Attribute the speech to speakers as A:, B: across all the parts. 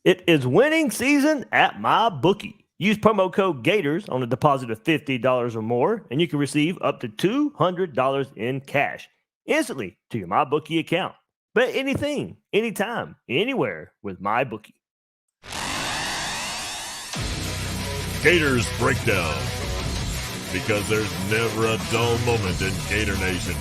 A: It is winning season at MyBookie. Use promo code Gators on a deposit of $50 or more, and you can receive up to $200 in cash instantly to your MyBookie account. Bet anything, anytime, anywhere with MyBookie.
B: Gators Breakdown, because there's never a dull moment in Gator Nation.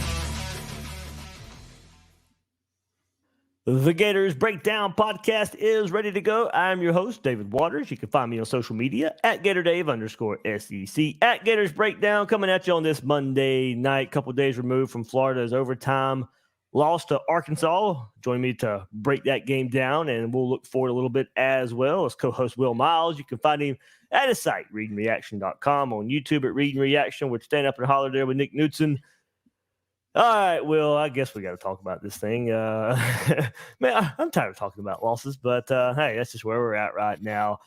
A: The Gators Breakdown podcast is ready to go. I'm your host, David Waters. You can find me on social media at GatorDave_SEC, at Gators Breakdown, coming at you on this Monday night, couple days removed from Florida's overtime loss to Arkansas. Join me to break that game down, and we'll look forward a little bit as well as co-host Will Miles. You can find him at his site, readingreaction.com, on YouTube at Reading Reaction. We're Stand Up and Holler there with Nick Knudsen. All right, Will, I guess we got to talk about this thing. Man, I'm tired of talking about losses, but hey, that's just where we're at right now.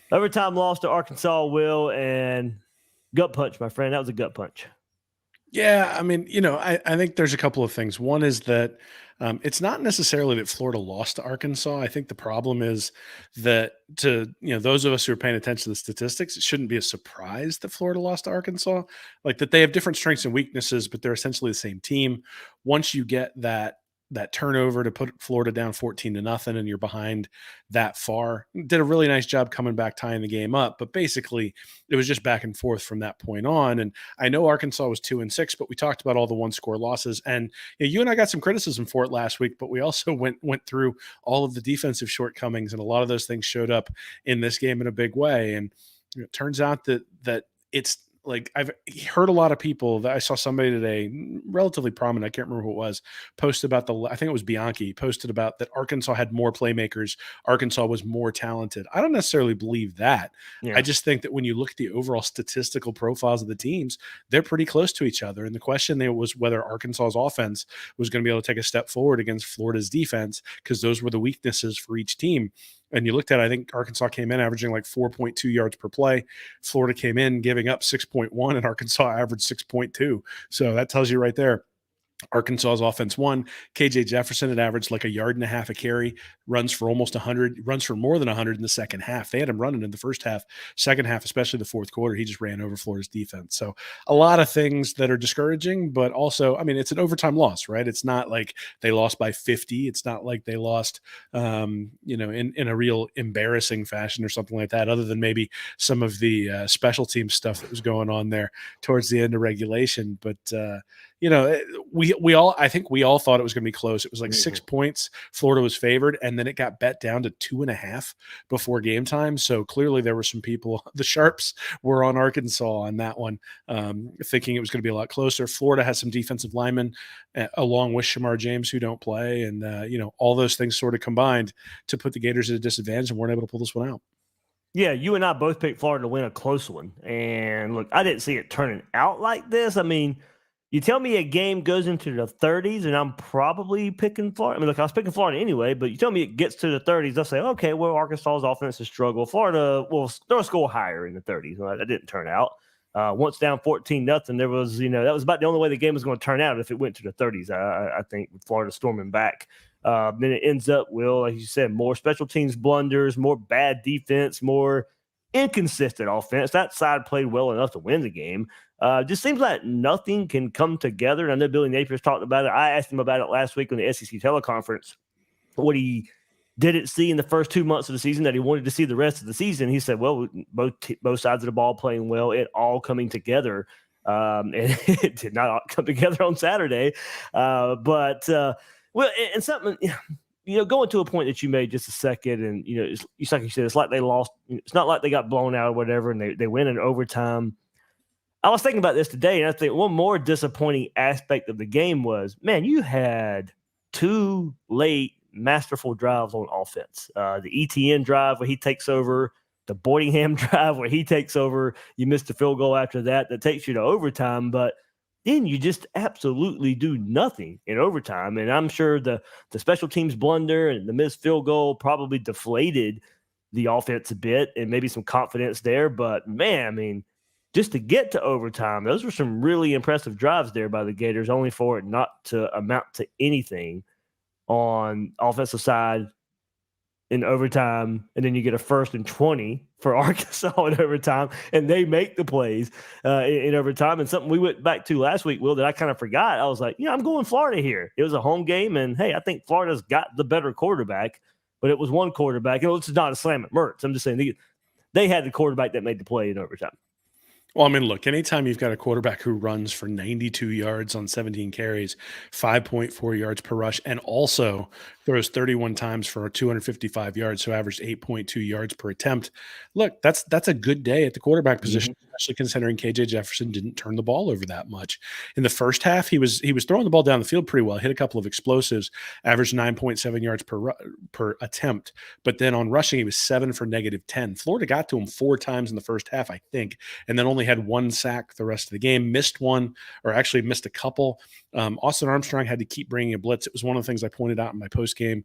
A: Overtime loss to Arkansas, Will, and gut punch, my friend. That was a gut punch.
C: Yeah, I mean, I think there's a couple of things. One is that it's not necessarily that Florida lost to Arkansas. I think the problem is that to those of us who are paying attention to the statistics, it shouldn't be a surprise that Florida lost to Arkansas. Like that they have different strengths and weaknesses, but they're essentially the same team. Once you get that turnover to put Florida down 14-0 and you're behind that far, did a really nice job coming back, tying the game up. But basically it was just back and forth from that point on. And I know Arkansas was 2-6, but we talked about all the one-score losses, and you and I got some criticism for it last week, but we also went through all of the defensive shortcomings, and a lot of those things showed up in this game in a big way. And it turns out that it's like I've heard a lot of people that I saw somebody today, relatively prominent, I can't remember who it was, posted about I think it was Bianchi, posted about that Arkansas had more playmakers. Arkansas was more talented. I don't necessarily believe that. Yeah. I just think that when you look at the overall statistical profiles of the teams, they're pretty close to each other. And the question there was whether Arkansas's offense was going to be able to take a step forward against Florida's defense, because those were the weaknesses for each team. And you looked at, I think Arkansas came in averaging like 4.2 yards per play. Florida came in giving up 6.1, and Arkansas averaged 6.2. So that tells you right there, Arkansas's offense won. KJ Jefferson had averaged like 1.5 yards a carry, runs for almost 100, runs for more than 100 in the second half. They had him running in the first half. Second half, especially the fourth quarter, he just ran over Florida's defense. So a lot of things that are discouraging, but also, I mean, it's an overtime loss, right? It's not like they lost by 50. It's not like they lost, in a real embarrassing fashion or something like that, other than maybe some of the special team stuff that was going on there towards the end of regulation. But, I think we all thought it was going to be close. It was like 6 points. Florida was favored, and then it got bet down to 2.5 before game time. So clearly there were some people, the sharps were on Arkansas on that one, thinking it was going to be a lot closer. Florida has some defensive linemen along with Shamar James who don't play. And, all those things sort of combined to put the Gators at a disadvantage, and weren't able to pull this one out.
A: Yeah, you and I both picked Florida to win a close one. And look, I didn't see it turning out like this. I mean, you tell me a game goes into the 30s, and I'm probably picking Florida. I mean, look, I was picking Florida anyway, but you tell me it gets to the 30s, I'll say, okay, well, Arkansas's offense is struggle. Florida will score higher in the 30s. Well, that didn't turn out. Once down 14-0, there was, that was about the only way the game was going to turn out if it went to the 30s, I think, with Florida storming back. Then it ends up, Will, like you said, more special teams blunders, more bad defense, more inconsistent offense. That side played well enough to win the game. Just seems like nothing can come together. And I know Billy Napier's talked about it. I asked him about it last week on the SEC teleconference, what he didn't see in the first 2 months of the season that he wanted to see the rest of the season. He said, well, both sides of the ball playing well, it all coming together. And it did not come together on Saturday. Well, and something, going to a point that you made just a second, and, it's like you said, it's like they lost. It's not like they got blown out or whatever, and they win in overtime. I was thinking about this today, and I think one more disappointing aspect of the game was, man, you had 2 late masterful drives on offense. The ETN drive where he takes over, the Boydingham drive where he takes over. You missed a field goal after that takes you to overtime, but then you just absolutely do nothing in overtime. And I'm sure the special teams blunder and the missed field goal probably deflated the offense a bit and maybe some confidence there. But, man, I mean, just to get to overtime, those were some really impressive drives there by the Gators, only for it not to amount to anything on offensive side in overtime, and then you get a 1st and 20 for Arkansas in overtime, and they make the plays in overtime. And something we went back to last week, Will, that I kind of forgot. I was like, I'm going Florida here. It was a home game, and hey, I think Florida's got the better quarterback, but it was one quarterback. And it's not a slam at Mertz. I'm just saying they had the quarterback that made the play in overtime.
C: Well, I mean, look, anytime you've got a quarterback who runs for 92 yards on 17 carries, 5.4 yards per rush, and also throws 31 times for 255 yards, so averaged 8.2 yards per attempt. Look, that's a good day at the quarterback position, especially considering KJ Jefferson didn't turn the ball over that much. In the first half, he was throwing the ball down the field pretty well, hit a couple of explosives, averaged 9.7 yards per attempt. But then on rushing, he was 7 for -10. Florida got to him 4 times in the first half, I think, and then only had 1 sack the rest of the game, missed one, or actually missed a couple. Austin Armstrong had to keep bringing a blitz. It was one of the things I pointed out in my postgame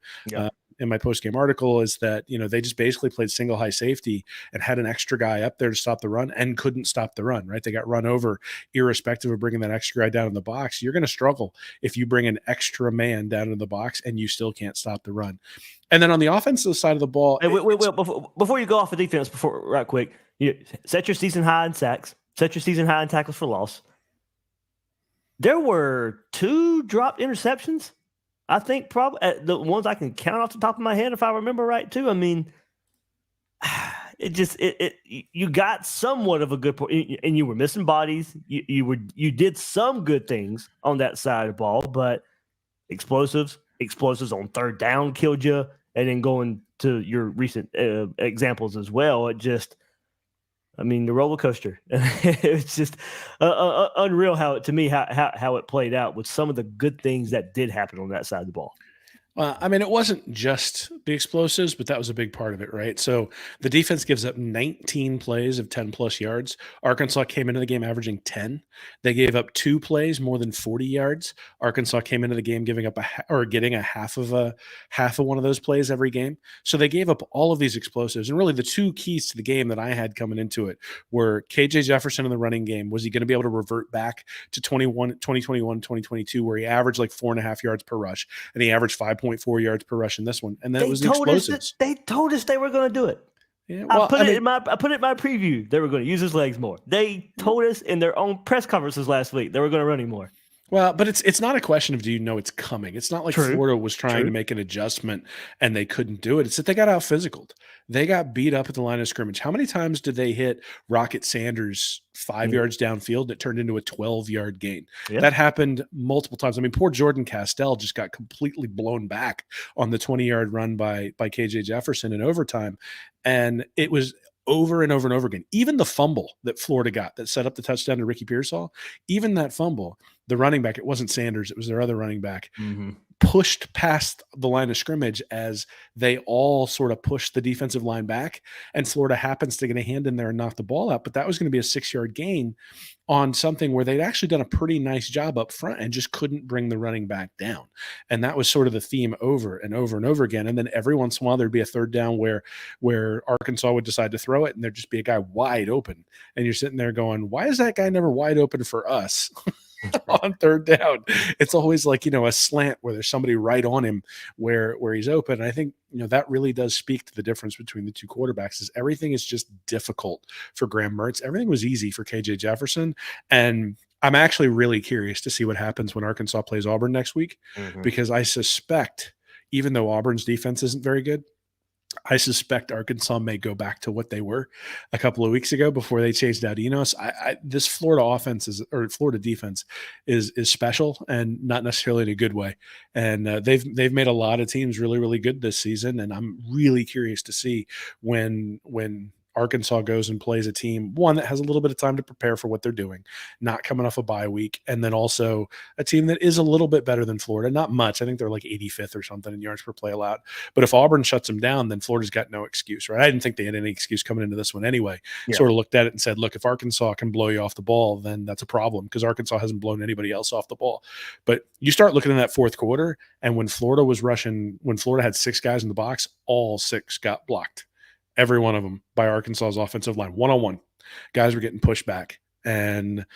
C: article, is that, they just basically played single high safety and had an extra guy up there to stop the run and couldn't stop the run, right? They got run over irrespective of bringing that extra guy down in the box. You're going to struggle if you bring an extra man down in the box and you still can't stop the run. And then on the offensive side of the ball.
A: Hey, wait, before you go off the defense, right quick, set your season high in sacks, set your season high in tackles for loss. There were 2 dropped interceptions. I think probably the ones I can count off the top of my head, if I remember right, too. I mean, you got somewhat of a good point, and you were missing bodies. You did some good things on that side of the ball, but explosives on 3rd down killed you, and then going to your recent examples as well. The roller coaster. It's just unreal how it played out with some of the good things that did happen on that side of the ball.
C: It wasn't just the explosives, but that was a big part of it, right? So the defense gives up 19 plays of 10-plus yards. Arkansas came into the game averaging 10. They gave up 2 plays more than 40 yards. Arkansas came into the game getting a half of one of those plays every game. So they gave up all of these explosives. And really the 2 keys to the game that I had coming into it were KJ Jefferson in the running game. Was he going to be able to revert back to 2021, 2022, where he averaged like 4.5 yards per rush, and he averaged 5.4 yards per rush in this one, and then it was the explosives.
A: They told us they were going to do it.
C: Yeah, well,
A: I put it in my preview. They were going to use his legs more. They told us in their own press conferences last week they were going to run him more.
C: Well, but it's not a question of do you know it's coming. It's not like Florida was trying to make an adjustment and they couldn't do it. It's that they got out physicaled. They got beat up at the line of scrimmage. How many times did they hit Rocket Sanders 5 yards downfield that turned into a 12-yard gain? Yeah. That happened multiple times. Poor Jordan Castell just got completely blown back on the 20-yard run by KJ Jefferson in overtime. And it was over and over and over again. Even the fumble that Florida got that set up the touchdown to Ricky Pearsall, even that fumble, the running back, it wasn't Sanders, it was their other running back, pushed past the line of scrimmage as they all sort of pushed the defensive line back, and Florida happens to get a hand in there and knock the ball out. But that was going to be a 6-yard gain on something where they'd actually done a pretty nice job up front and just couldn't bring the running back down. And that was sort of the theme over and over and over again. And then every once in a while there'd be a 3rd down where Arkansas would decide to throw it, and there'd just be a guy wide open. And you're sitting there going, why is that guy never wide open for us? On 3rd down, it's always like, a slant where there's somebody right on him where he's open. And I think, that really does speak to the difference between the 2 quarterbacks, is everything is just difficult for Graham Mertz. Everything was easy for KJ Jefferson. And I'm actually really curious to see what happens when Arkansas plays Auburn next week, because I suspect, even though Auburn's defense isn't very good, I suspect Arkansas may go back to what they were a couple of weeks ago before they changed out Enos. This Florida Florida defense is special, and not necessarily in a good way. And they've made a lot of teams really, really good this season. And I'm really curious to see when Arkansas goes and plays a team, one that has a little bit of time to prepare for what they're doing, not coming off a bye week, and then also a team that is a little bit better than Florida. Not much. I think they're like 85th or something in yards per play allowed. But if Auburn shuts them down, then Florida's got no excuse, right? I didn't think they had any excuse coming into this one anyway. Yeah. Sort of looked at it and said, look, if Arkansas can blow you off the ball, then that's a problem, because Arkansas hasn't blown anybody else off the ball. But you start looking in that 4th quarter, and when Florida had 6 guys in the box, all 6 got blocked. Every one of them by Arkansas's offensive line, one-on-one. Guys were getting pushed back. And,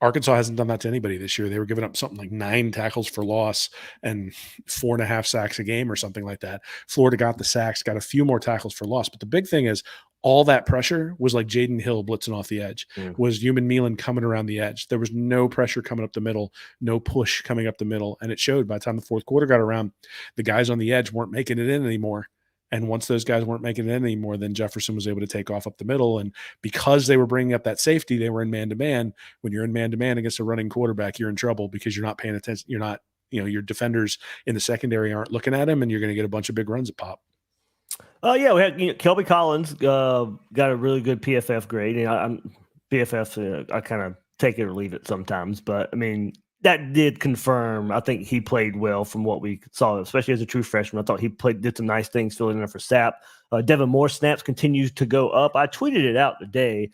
C: Arkansas hasn't done that to anybody this year. They were giving up something like 9 tackles for loss and 4.5 sacks a game or something like that. Florida got the sacks, got a few more tackles for loss. But the big thing is all that pressure was like Jaden Hill blitzing off the edge, was Human Meelan coming around the edge. There was no pressure coming up the middle, no push coming up the middle. And it showed by the time the fourth quarter got around, the guys on the edge weren't making it in anymore. And once those guys weren't making it anymore, then Jefferson was able to take off up the middle. And because they were bringing up that safety, they were in man-to-man. When you're in man-to-man against a running quarterback, you're in trouble because you're not paying attention. You're not, your defenders in the secondary aren't looking at him, and you're going to get a bunch of big runs at pop.
A: Oh, yeah, we had Kelby Collins got a really good PFF grade. PFF, I kind of take it or leave it sometimes. But, I mean, that did confirm, I think he played well from what we saw, especially as a true freshman. I thought he did some nice things filling in for Sapp. Devin Moore snaps continues to go up. I tweeted it out today.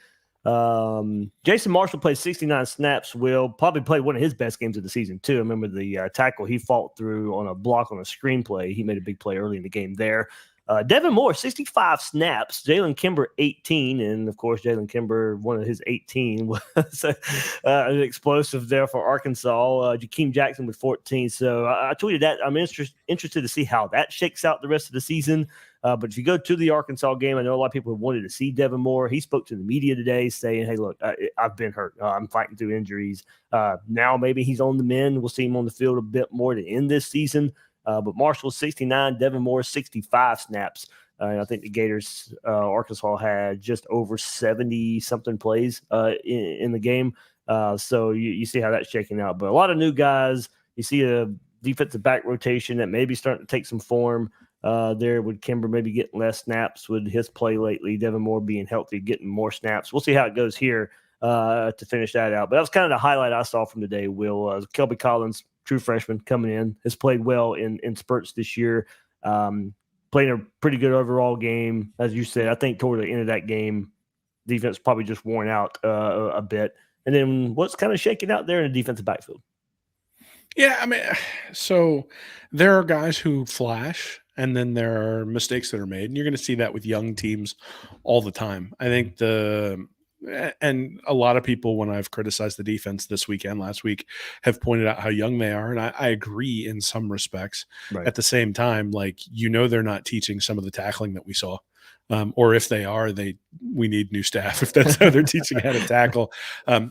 A: Jason Marshall played 69 snaps. Will probably played one of his best games of the season, too. I remember the tackle he fought through on a block on a screenplay. He made a big play early in the game there. Devin Moore, 65 snaps. Jalen Kimber, 18. And, of course, Jalen Kimber, one of his 18, was an explosive there for Arkansas. Jakeem Jackson with 14. So I tweeted that. I'm interested to see how that shakes out the rest of the season. But if you go to the Arkansas game, I know a lot of people have wanted to see Devin Moore. He spoke to the media today saying, hey, look, I've been hurt. I'm fighting through injuries. Now maybe he's on the mend. We'll see him on the field a bit more to end this season. But Marshall 69, Devin Moore 65 snaps. I think the Gators, Arkansas had just over 70-something plays in the game. So you see how that's shaking out. But a lot of new guys. You see a defensive back rotation that may be starting to take some form there with Kimber maybe getting less snaps with his play lately. Devin Moore being healthy, getting more snaps. We'll see how it goes here to finish that out. But that was kind of the highlight I saw from today, Will. Kelby Collins, true freshman coming in, has played well in spurts this year. Playing a pretty good overall game. As you said, I think toward the end of that game, defense probably just worn out a bit. And then what's kind of shaking out there in the defensive backfield?
C: Yeah, I mean, so there are guys who flash, and then there are mistakes that are made. And you're going to see that with young teams all the time. I think and a lot of people, when I've criticized the defense this weekend, last week, have pointed out how young they are. And I agree in some respects. Right. At the same time, they're not teaching some of the tackling that we saw. Or if they are, we need new staff if that's how they're teaching how to tackle.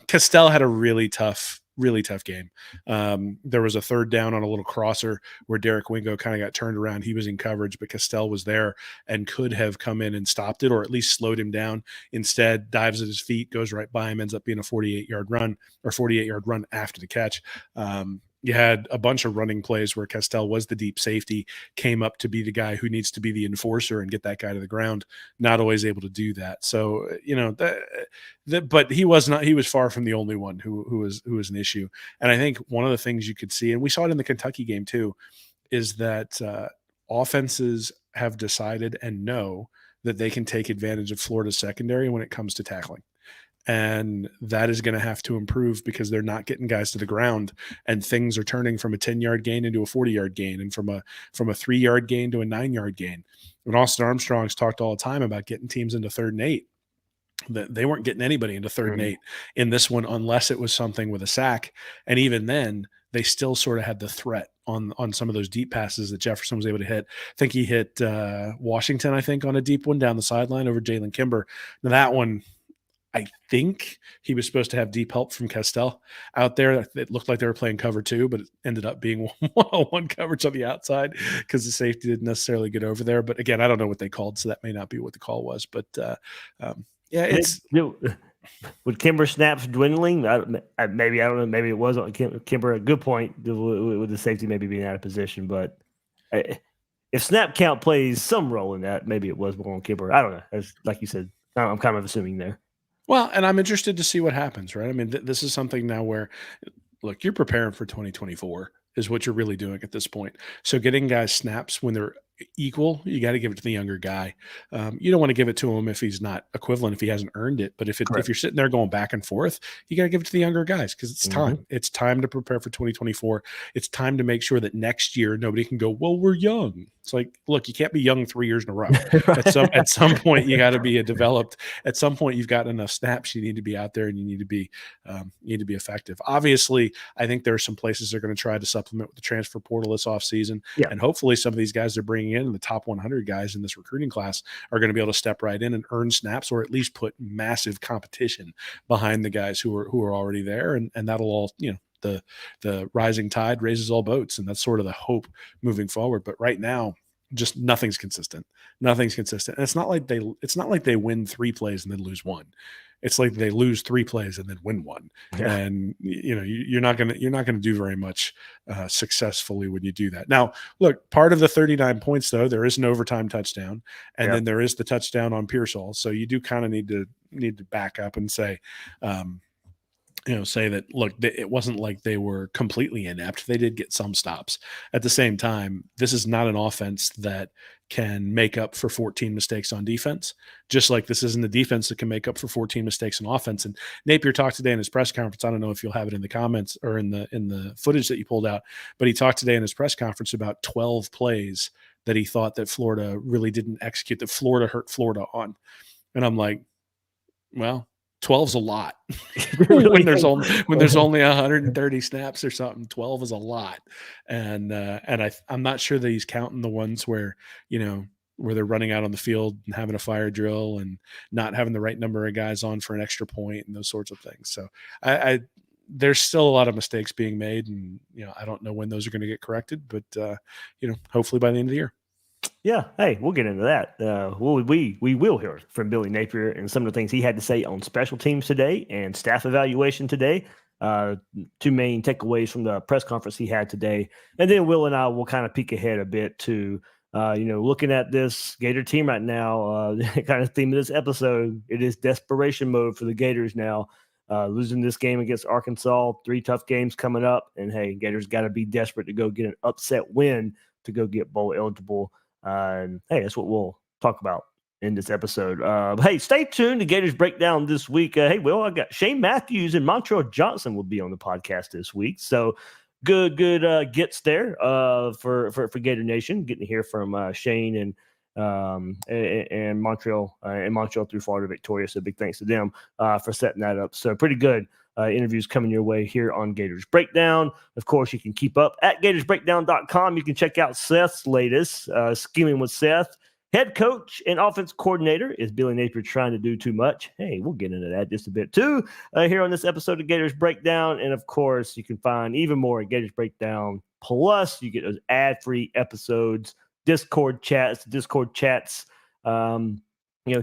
C: Castell had a really tough game. There was a third down on a little crosser where Derek Wingo kind of got turned around. He was in coverage, but Castell was there and could have come in and stopped it or at least slowed him down. Instead, dives at his feet, goes right by him, ends up being a 48-yard run after the catch. You had a bunch of running plays where Castell was the deep safety, came up to be the guy who needs to be the enforcer and get that guy to the ground. Not always able to do that. So, but he was not. He was far from the only one who was an issue. And I think one of the things you could see, and we saw it in the Kentucky game too, is that offenses have decided and know that they can take advantage of Florida's secondary when it comes to tackling. And that is going to have to improve because they're not getting guys to the ground, and things are turning from a 10-yard gain into a 40-yard gain, and from a 3-yard gain to a 9-yard gain. And Austin Armstrong's talked all the time about getting teams into 3rd and 8. That they weren't getting anybody into 3rd and 8 in this one unless it was something with a sack. And even then, they still sort of had the threat on some of those deep passes that Jefferson was able to hit. I think he hit Washington, on a deep one down the sideline over Jalen Kimber. Now that one, I think he was supposed to have deep help from Castell out there. It looked like they were playing cover 2, but it ended up being one-on-one coverage on the outside because the safety didn't necessarily get over there. But again, I don't know what they called, so that may not be what the call was. But it's
A: with Kimber snaps dwindling. I don't know. Maybe it was on Kimber. A good point with the safety maybe being out of position, but if snap count plays some role in that, maybe it was more on Kimber. I don't know. As like you said, I'm kind of assuming there.
C: Well, and I'm interested to see what happens, right? I mean, this is something now where, look, you're preparing for 2024 is what you're really doing at this point. So getting guys snaps when they're equal, you got to give it to the younger guy. You don't want to give it to him if he's not equivalent, if he hasn't earned it. But if you're sitting there going back and forth, you got to give it to the younger guys because it's time. It's time to prepare for 2024. It's time to make sure that next year nobody can go, well, we're young. It's like, look, you can't be young 3 years in a row. At some point, you got to be developed. At some point, you've got enough snaps. You need to be out there and you need to be effective. Obviously, I think there are some places they're going to try to supplement with the transfer portal this offseason. Yeah. And hopefully some of these guys they're bringing in, the top 100 guys in this recruiting class, are going to be able to step right in and earn snaps, or at least put massive competition behind the guys who are already there. And that'll all, the rising tide raises all boats. And that's sort of the hope moving forward. But right now, just nothing's consistent. Nothing's consistent. And it's not like they win 3 plays and then lose 1. It's like they lose 3 plays and then win 1. Yeah. And you're not gonna do very much successfully when you do that. Now, look, part of the 39 points though, there is an overtime touchdown, and then there is the touchdown on Pearsall. So you do kind of need to back up and say, say that, look, it wasn't like they were completely inept. They did get some stops. At the same time, this is not an offense that can make up for 14 mistakes on defense, just like this isn't a defense that can make up for 14 mistakes on offense. And Napier talked today in his press conference. I don't know if you'll have it in the comments or in the footage that you pulled out, but he talked today in his press conference about 12 plays that he thought that Florida really didn't execute, that Florida hurt Florida on. And I'm like, well, 12's a lot. when there's only 130 snaps or something, 12 is a lot. And I'm not sure that he's counting the ones where they're running out on the field and having a fire drill and not having the right number of guys on for an extra point and those sorts of things. So there's still a lot of mistakes being made, and I don't know when those are going to get corrected, but hopefully by the end of the year.
A: Yeah, hey, we'll get into that. We will hear from Billy Napier and some of the things he had to say on special teams today and staff evaluation today. 2 main takeaways from the press conference he had today. And then Will and I will kind of peek ahead a bit to, looking at this Gator team right now, kind of theme of this episode, it is desperation mode for the Gators now. Losing this game against Arkansas, 3 tough games coming up. And, hey, Gators got to be desperate to go get an upset win to go get bowl eligible. And hey, that's what we'll talk about in this episode. Hey, stay tuned to Gators Breakdown this week. Hey, Will, I got Shane Matthews and Montreal Johnson will be on the podcast this week. So good gets there for Gator Nation. Getting to hear from Shane and Montreal through Florida Victoria. So big thanks to them for setting that up. So pretty good interviews coming your way here on Gators Breakdown. Of course, you can keep up at gatorsbreakdown.com. You can check out Seth's latest, Scheming with Seth. Head coach and offense coordinator. Is Billy Napier trying to do too much? Hey, we'll get into that just a bit too here on this episode of Gators Breakdown. And of course, you can find even more at Gators Breakdown Plus. You get those ad-free episodes, Discord chats,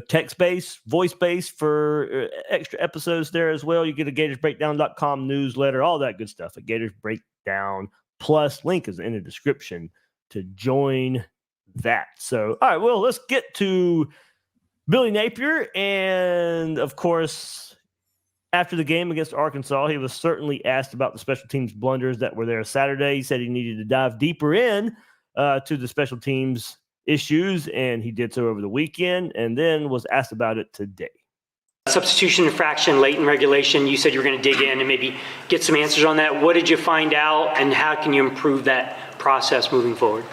A: text-based, voice-based for extra episodes there as well. You get a gatorsbreakdown.com newsletter, all that good stuff at Gators Breakdown Plus. Link is in the description to join that. So, all right, well, let's get to Billy Napier. And, of course, after the game against Arkansas, he was certainly asked about the special teams blunders that were there Saturday. He said he needed to dive deeper in to the special teams issues, and he did so over the weekend, and then was asked about it today.
D: Substitution infraction late in regulation, you said you were going to dig in and maybe get some answers on that. What did you find out, and how can you improve that process moving forward?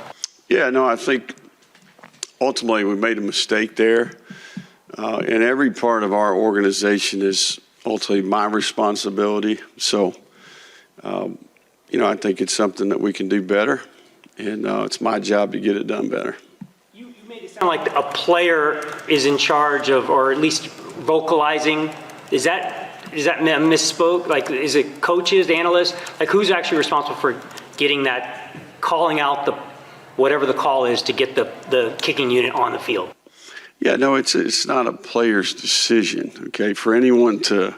E: Yeah, no, I think ultimately we made a mistake there. And every part of our organization is ultimately my responsibility. So, I think it's something that we can do better, and it's my job to get it done better.
D: You made it sound like a player is in charge of, or at least vocalizing. Is that misspoke? Like, is it coaches, analysts? Like, who's actually responsible for getting that, calling out the whatever the call is to get the kicking unit on the field?
E: Yeah, no, it's not a player's decision, okay? For anyone to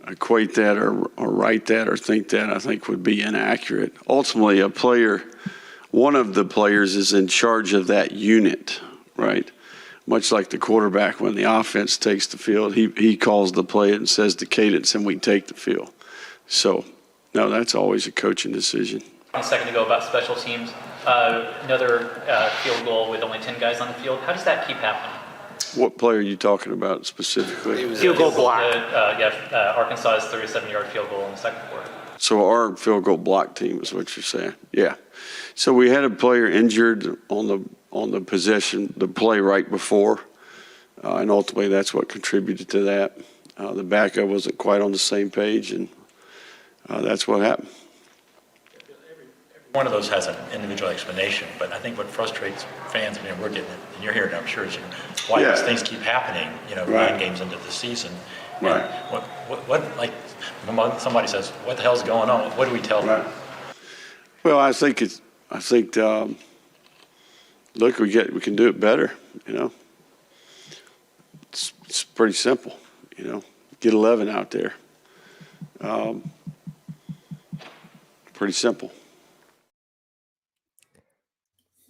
E: equate that or write that or think that, I think would be inaccurate. Ultimately, one of the players is in charge of that unit, right? Much like the quarterback, when the offense takes the field, he calls the play and says the cadence, and we take the field. So, no, that's always a coaching decision.
F: A second ago about special teams. Another field goal with only 10 guys on the field. How does that keep happening?
E: What play are you talking about specifically?
D: Field goal block.
F: Arkansas's 37-yard field goal in the second quarter.
E: So our field goal block team is what you're saying. Yeah. So we had a player injured on the possession, the play right before, and ultimately that's what contributed to that. The backup wasn't quite on the same page, and that's what happened.
G: One of those has an individual explanation, but I think what frustrates fans, I mean, we're getting it, and you're hearing it, I'm sure, is why these things keep happening,
E: Right.
G: 9 games into the season.
E: Right.
G: And what, like, when somebody says, what the hell's going on? What do we tell them?
E: Right. Well, I think look, we can do it better, It's pretty simple, Get 11 out there. Pretty simple.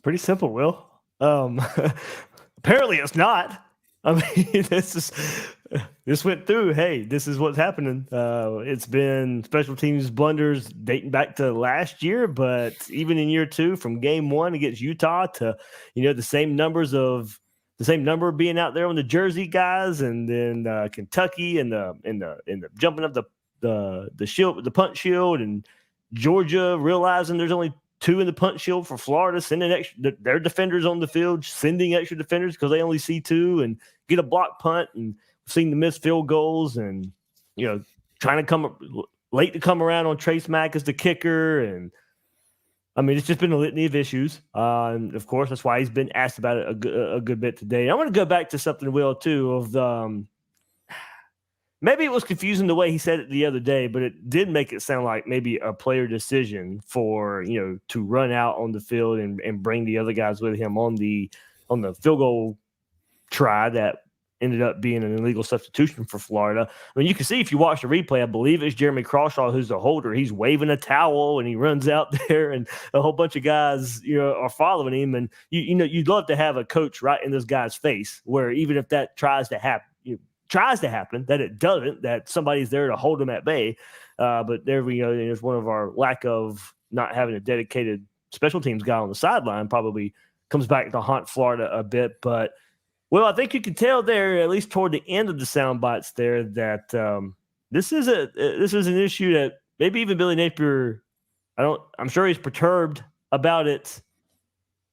A: Pretty simple, Will. Apparently it's not. I mean, this went through. Hey, this is what's happening. It's been special teams blunders dating back to last year, but even in year 2, from game 1 against Utah to, the same number being out there on the Jersey guys, and then Kentucky and the jumping up the shield, the punt shield, and Georgia realizing there's only 2 in the punt shield for Florida, sending their defenders on the field, sending extra defenders because they only see 2, and get a block punt, and seeing the missed field goals, and trying to come late to come around on Trace Mack as the kicker, and I mean it's just been a litany of issues, and of course that's why he's been asked about it a good bit today. I want to go back to something, Will, too, of maybe it was confusing the way he said it the other day, but it did make it sound like maybe a player decision for, to run out on the field and bring the other guys with him on the field goal try that ended up being an illegal substitution for Florida. I mean, you can see if you watch the replay, I believe it's Jeremy Crawshaw who's the holder. He's waving a towel and he runs out there, and a whole bunch of guys, are following him. And you'd love to have a coach right in this guy's face, where even if that tries to happen, that it doesn't, that somebody's there to hold them at bay. But there we go. There's one of our lack of not having a dedicated special teams guy on the sideline probably comes back to haunt Florida a bit. But, well, I think you can tell there, at least toward the end of the sound bites there, that this is an issue that maybe even Billy Napier, I'm sure he's perturbed about it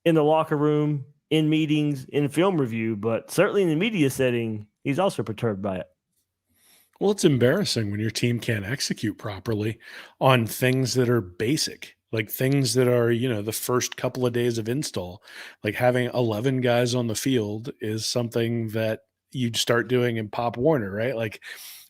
A: in the locker room, in meetings, in film review, but certainly in the media setting, he's also perturbed by it.
C: Well, it's embarrassing when your team can't execute properly on things that are basic, like things that are, the first couple of days of install. Like having 11 guys on the field is something that you'd start doing in Pop Warner, right? Like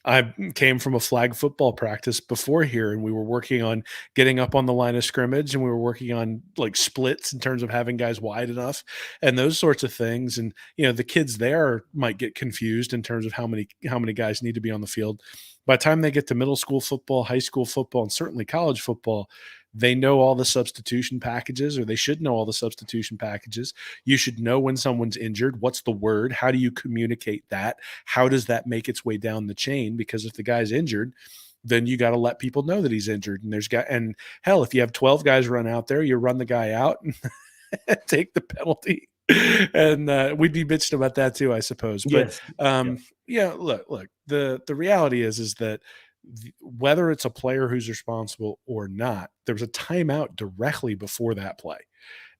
C: I came from a flag football practice before here, and we were working on getting up on the line of scrimmage, and we were working on like splits in terms of having guys wide enough and those sorts of things. And, the kids there might get confused in terms of how many guys need to be on the field. By the time they get to middle school football, high school football, and certainly college football, they know all the substitution packages, or they should know all the substitution packages. You should know when someone's injured. What's the word? How do you communicate that? How does that make its way down the chain? Because if the guy's injured, then you got to let people know that he's injured. And hell, if you have 12 guys run out there, you run the guy out and take the penalty. And we'd be bitching about that too, I suppose. But look, the reality is that whether it's a player who's responsible or not, there was a timeout directly before that play.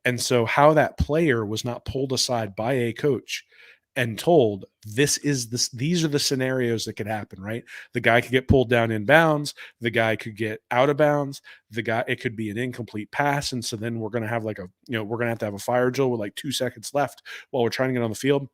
C: And so how that player was not pulled aside by a coach and told, these are the scenarios that could happen, right? The guy could get pulled down in bounds. The guy could get out of bounds. It could be an incomplete pass. And so then we're going to have we're going to have a fire drill with like 2 seconds left while we're trying to get on the field.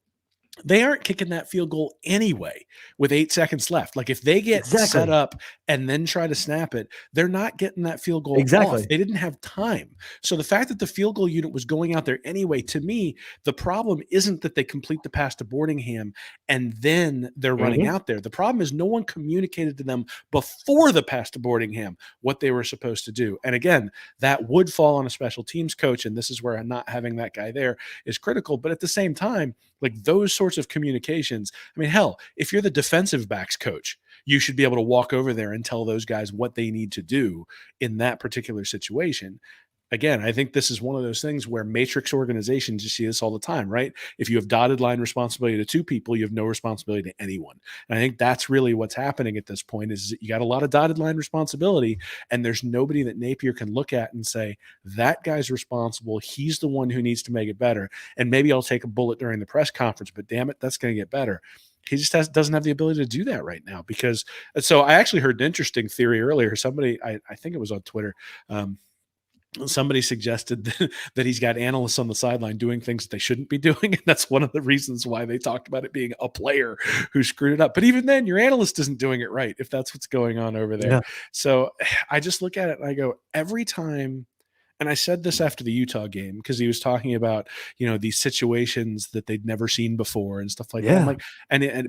C: They aren't kicking that field goal anyway with 8 seconds left. Like if they get set up and then try to snap it, they're not getting that field goal off. They didn't have time. So the fact that the field goal unit was going out there anyway, to me, the problem isn't that they complete the pass to Boardingham and then they're running out there. The problem is no one communicated to them before the pass to Boardingham what they were supposed to do. And again, that would fall on a special teams coach. And this is where not having that guy there is critical. But at the same time, like those sorts of communications, I mean, hell, if you're the defensive backs coach, you should be able to walk over there and tell those guys what they need to do in that particular situation. again, I think this is one of those things where matrix organizations, you see this all the time, right? If you have dotted line responsibility to 2 people, you have no responsibility to anyone. And I think that's really what's happening at this point is that you got a lot of dotted line responsibility, and there's nobody that Napier can look at and say, that guy's responsible. He's the one who needs to make it better. And maybe I'll take a bullet during the press conference, but damn it, that's going to get better. He just doesn't have the ability to do that right now because so I actually heard an interesting theory earlier. Somebody, I think it was on Twitter, somebody suggested that he's got analysts on the sideline doing things that they shouldn't be doing. And that's one of the reasons why they talked about it being a player who screwed it up. But even then, your analyst isn't doing it right if that's what's going on over there. Yeah. So I just look at it and I go, every time, and I said this after the Utah game because he was talking about, these situations that they'd never seen before and stuff like that. I'm like,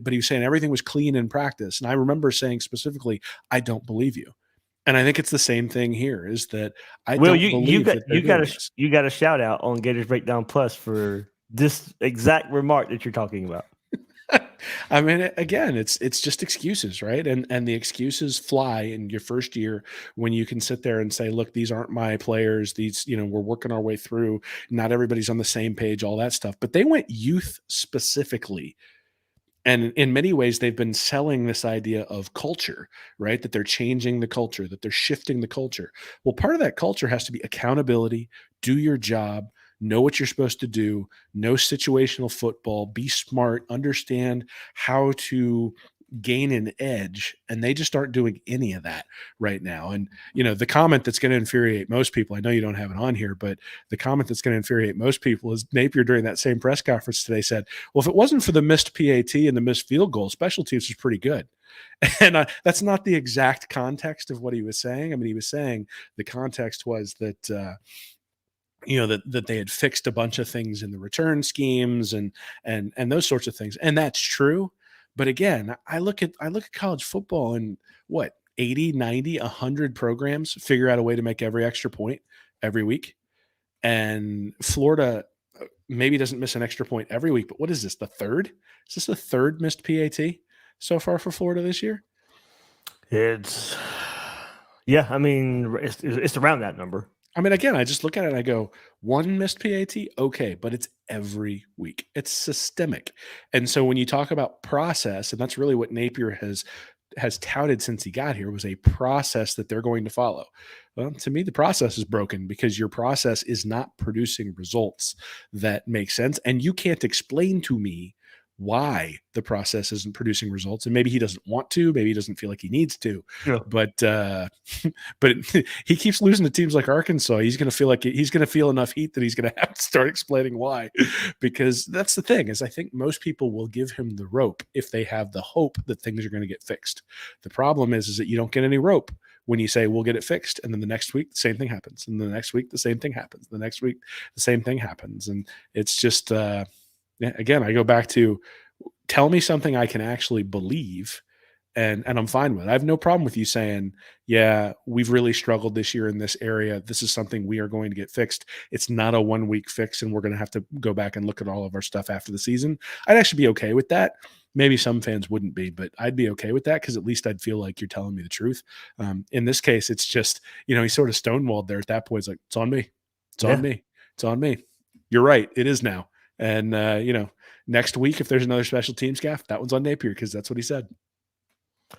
C: but he was saying everything was clean in practice. And I remember saying specifically, I don't believe you. And I think it's the same thing here is that I don't believe that
A: you got a shout out on Gators Breakdown Plus for this exact remark that you're talking about.
C: I mean, again, it's just excuses, right? And the excuses fly in your first year when you can sit there and say, look, these aren't my players. These, we're working our way through. Not everybody's on the same page, all that stuff. But they went youth specifically. And in many ways, they've been selling this idea of culture, right? That they're changing the culture, that they're shifting the culture. Well, part of that culture has to be accountability, do your job, know what you're supposed to do, know situational football, be smart, understand how to gain an edge. And they just aren't doing any of that right now. And, the comment that's going to infuriate most people, I know you don't have it on here, but the comment that's going to infuriate most people is Napier during that same press conference today said, well, if it wasn't for the missed PAT and the missed field goal, special teams was pretty good. And that's not the exact context of what he was saying. I mean, he was saying the context was that, that they had fixed a bunch of things in the return schemes and those sorts of things. And that's true. But again, I look at college football and 80, 90, 100 programs figure out a way to make every extra point every week. And Florida maybe doesn't miss an extra point every week, but what is this? The third? Is this the third missed PAT so far for Florida this year?
A: It's around that number.
C: I mean, again, I just look at it and I go, one missed PAT, okay, but it's every week. It's systemic. And so when you talk about process, and that's really what Napier has touted since he got here, was a process that they're going to follow. Well, to me, the process is broken because your process is not producing results that make sense. And you can't explain to me why the process isn't producing results. And maybe he doesn't want to, maybe he doesn't feel like he needs to, but he keeps losing to teams like Arkansas. He's going to feel enough heat that he's going to have to start explaining why, because that's the thing is I think most people will give him the rope if they have the hope that things are going to get fixed. The problem is that you don't get any rope when you say we'll get it fixed. And then the next week, the same thing happens. And the next week, the same thing happens. The next week, the same thing happens. And it's just, again, I go back to tell me something I can actually believe and I'm fine with it. I have no problem with you saying, yeah, we've really struggled this year in this area. This is something we are going to get fixed. It's not a 1 week fix and we're going to have to go back and look at all of our stuff after the season. I'd actually be okay with that. Maybe some fans wouldn't be, but I'd be okay with that because at least I'd feel like you're telling me the truth. In this case, it's just, he sort of stonewalled there at that point. It's like, it's on me. It's on me. It's on me. You're right. It is now. And, next week, if there's another special teams gaff, that one's on Napier because that's what he said.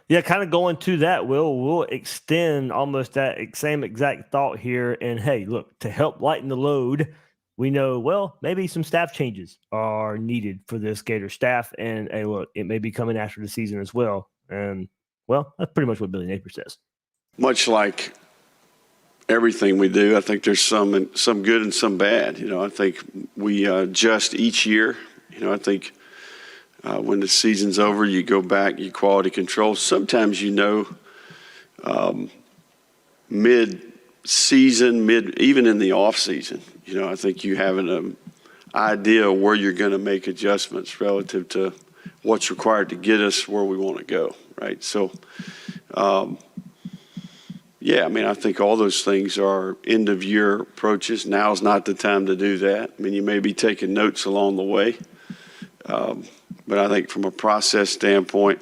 A: Yeah, kind of going to that, we'll extend almost that same exact thought here. And, hey, look, to help lighten the load, we know, maybe some staff changes are needed for this Gator staff. And, hey, look, it may be coming after the season as well. And, that's pretty much what Billy Napier says.
E: Much like everything we do, I think there's some good and some bad. I think we adjust each year. I think when the season's over, you go back, you quality control. Sometimes mid-season, even in the off-season, I think you have an idea of where you're going to make adjustments relative to what's required to get us where we want to go, right? So, I think all those things are end-of-year approaches. Now's not the time to do that. You may be taking notes along the way. But I think from a process standpoint,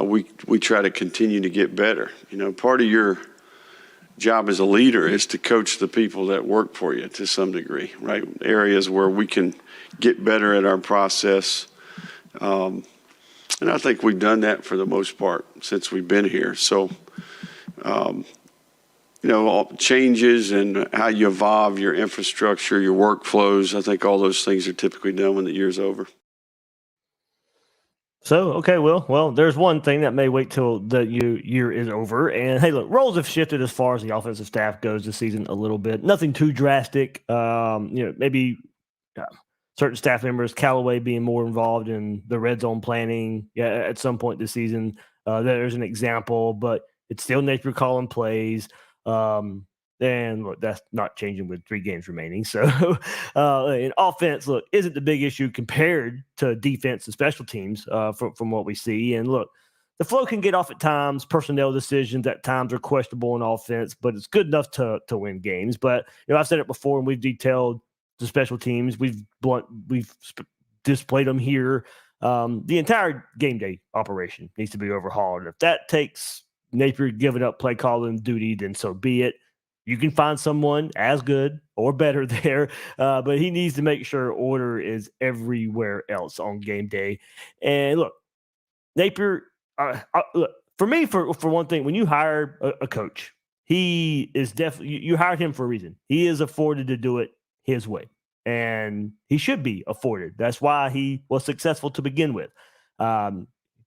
E: we try to continue to get better. Part of your job as a leader is to coach the people that work for you to some degree, right? Areas where we can get better at our process. And I think we've done that for the most part since we've been here. So, all changes and how you evolve your infrastructure, your workflows, I think all those things are typically done when the year's over.
A: So, okay, well, there's one thing that may wait till the year is over. And hey, look, roles have shifted as far as the offensive staff goes this season a little bit. Nothing too drastic. Maybe certain staff members, Callaway being more involved in the red zone planning at some point this season. There's an example, but it's still Napier calling plays. And look, that's not changing with 3 games remaining. So, in offense, look, isn't the big issue compared to defense and special teams from what we see. And look, the flow can get off at times. Personnel decisions at times are questionable in offense, but it's good enough to win games. But I've said it before, and we've detailed the special teams. We've displayed them here. The entire game day operation needs to be overhauled. And if that takes Napier giving up play calling duty, then so be it. You can find someone as good or better there, but he needs to make sure order is everywhere else on game day. And look, Napier, look, for me, for one thing, when you hire a coach, he is definitely, you hired him for a reason. He is afforded to do it his way, and he should be afforded. That's why he was successful to begin with.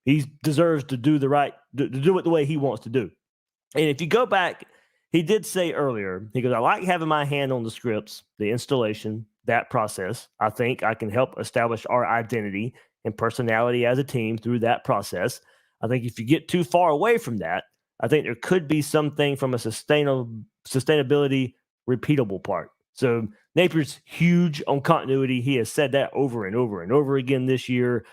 A: He deserves to do to do it the way he wants to do. And if you go back, he did say earlier, he goes, I like having my hand on the scripts, the installation, that process. I think I can help establish our identity and personality as a team through that process. I think if you get too far away from that, I think there could be something from a sustainability, repeatable part. So Napier's huge on continuity. He has said that over and over and over again this year.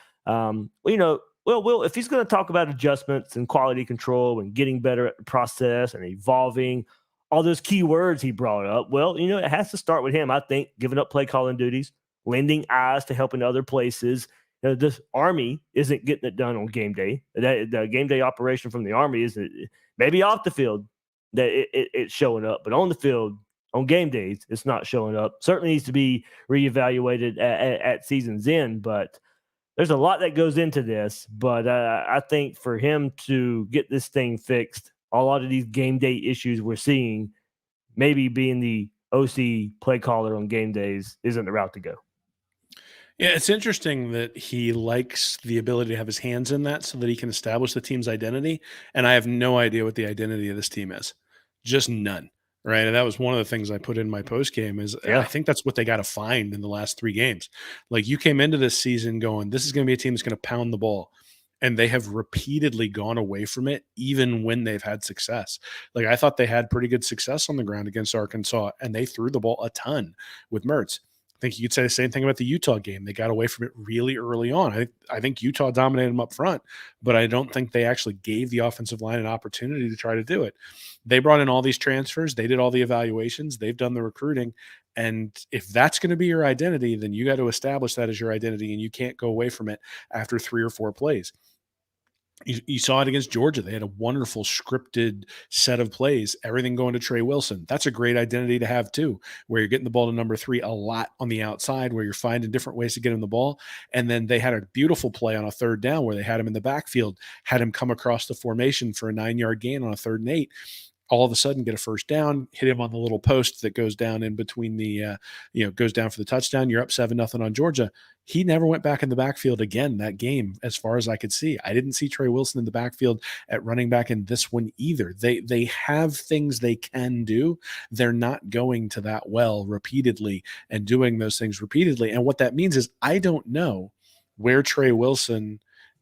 A: Will, if he's going to talk about adjustments and quality control and getting better at the process and evolving, all those key words he brought up, it has to start with him. I think giving up play calling duties, lending eyes to help in other places. This Army isn't getting it done on game day. The game day operation from the Army is maybe off the field that it's showing up, but on the field, on game days, it's not showing up. Certainly needs to be reevaluated at season's end, but there's a lot that goes into this, but I think for him to get this thing fixed, a lot of these game day issues we're seeing, maybe being the OC play caller on game days isn't the route to go.
C: Yeah, it's interesting that he likes the ability to have his hands in that so that he can establish the team's identity. And I have no idea what the identity of this team is. Just none. Right. And that was one of the things I put in my post game is I think that's what they got to find in the last 3 games. Like, you came into this season going, this is going to be a team that's going to pound the ball. And they have repeatedly gone away from it, even when they've had success. Like, I thought they had pretty good success on the ground against Arkansas, and they threw the ball a ton with Mertz. I think you could say the same thing about the Utah game. They got away from it really early on. I think Utah dominated them up front, but I don't think they actually gave the offensive line an opportunity to try to do it. They brought in all these transfers. They did all the evaluations. They've done the recruiting. And if that's going to be your identity, then you got to establish that as your identity, and you can't go away from it after 3 or 4 plays. You saw it against Georgia. They had a wonderful scripted set of plays, everything going to Trey Wilson. That's a great identity to have too, where you're getting the ball to number 3 a lot on the outside, where you're finding different ways to get him the ball. And then they had a beautiful play on a 3rd down where they had him in the backfield, had him come across the formation for a 9-yard gain on a 3rd and 8. All of a sudden get a 1st down, hit him on the little post that goes down in between the, goes down for the touchdown. You're up 7-0 on Georgia. He never went back in the backfield again that game, as far as I could see. I didn't see Trey Wilson in the backfield at running back in this one either. They have things they can do. They're not going to that well repeatedly and doing those things repeatedly. And what that means is I don't know where Trey Wilson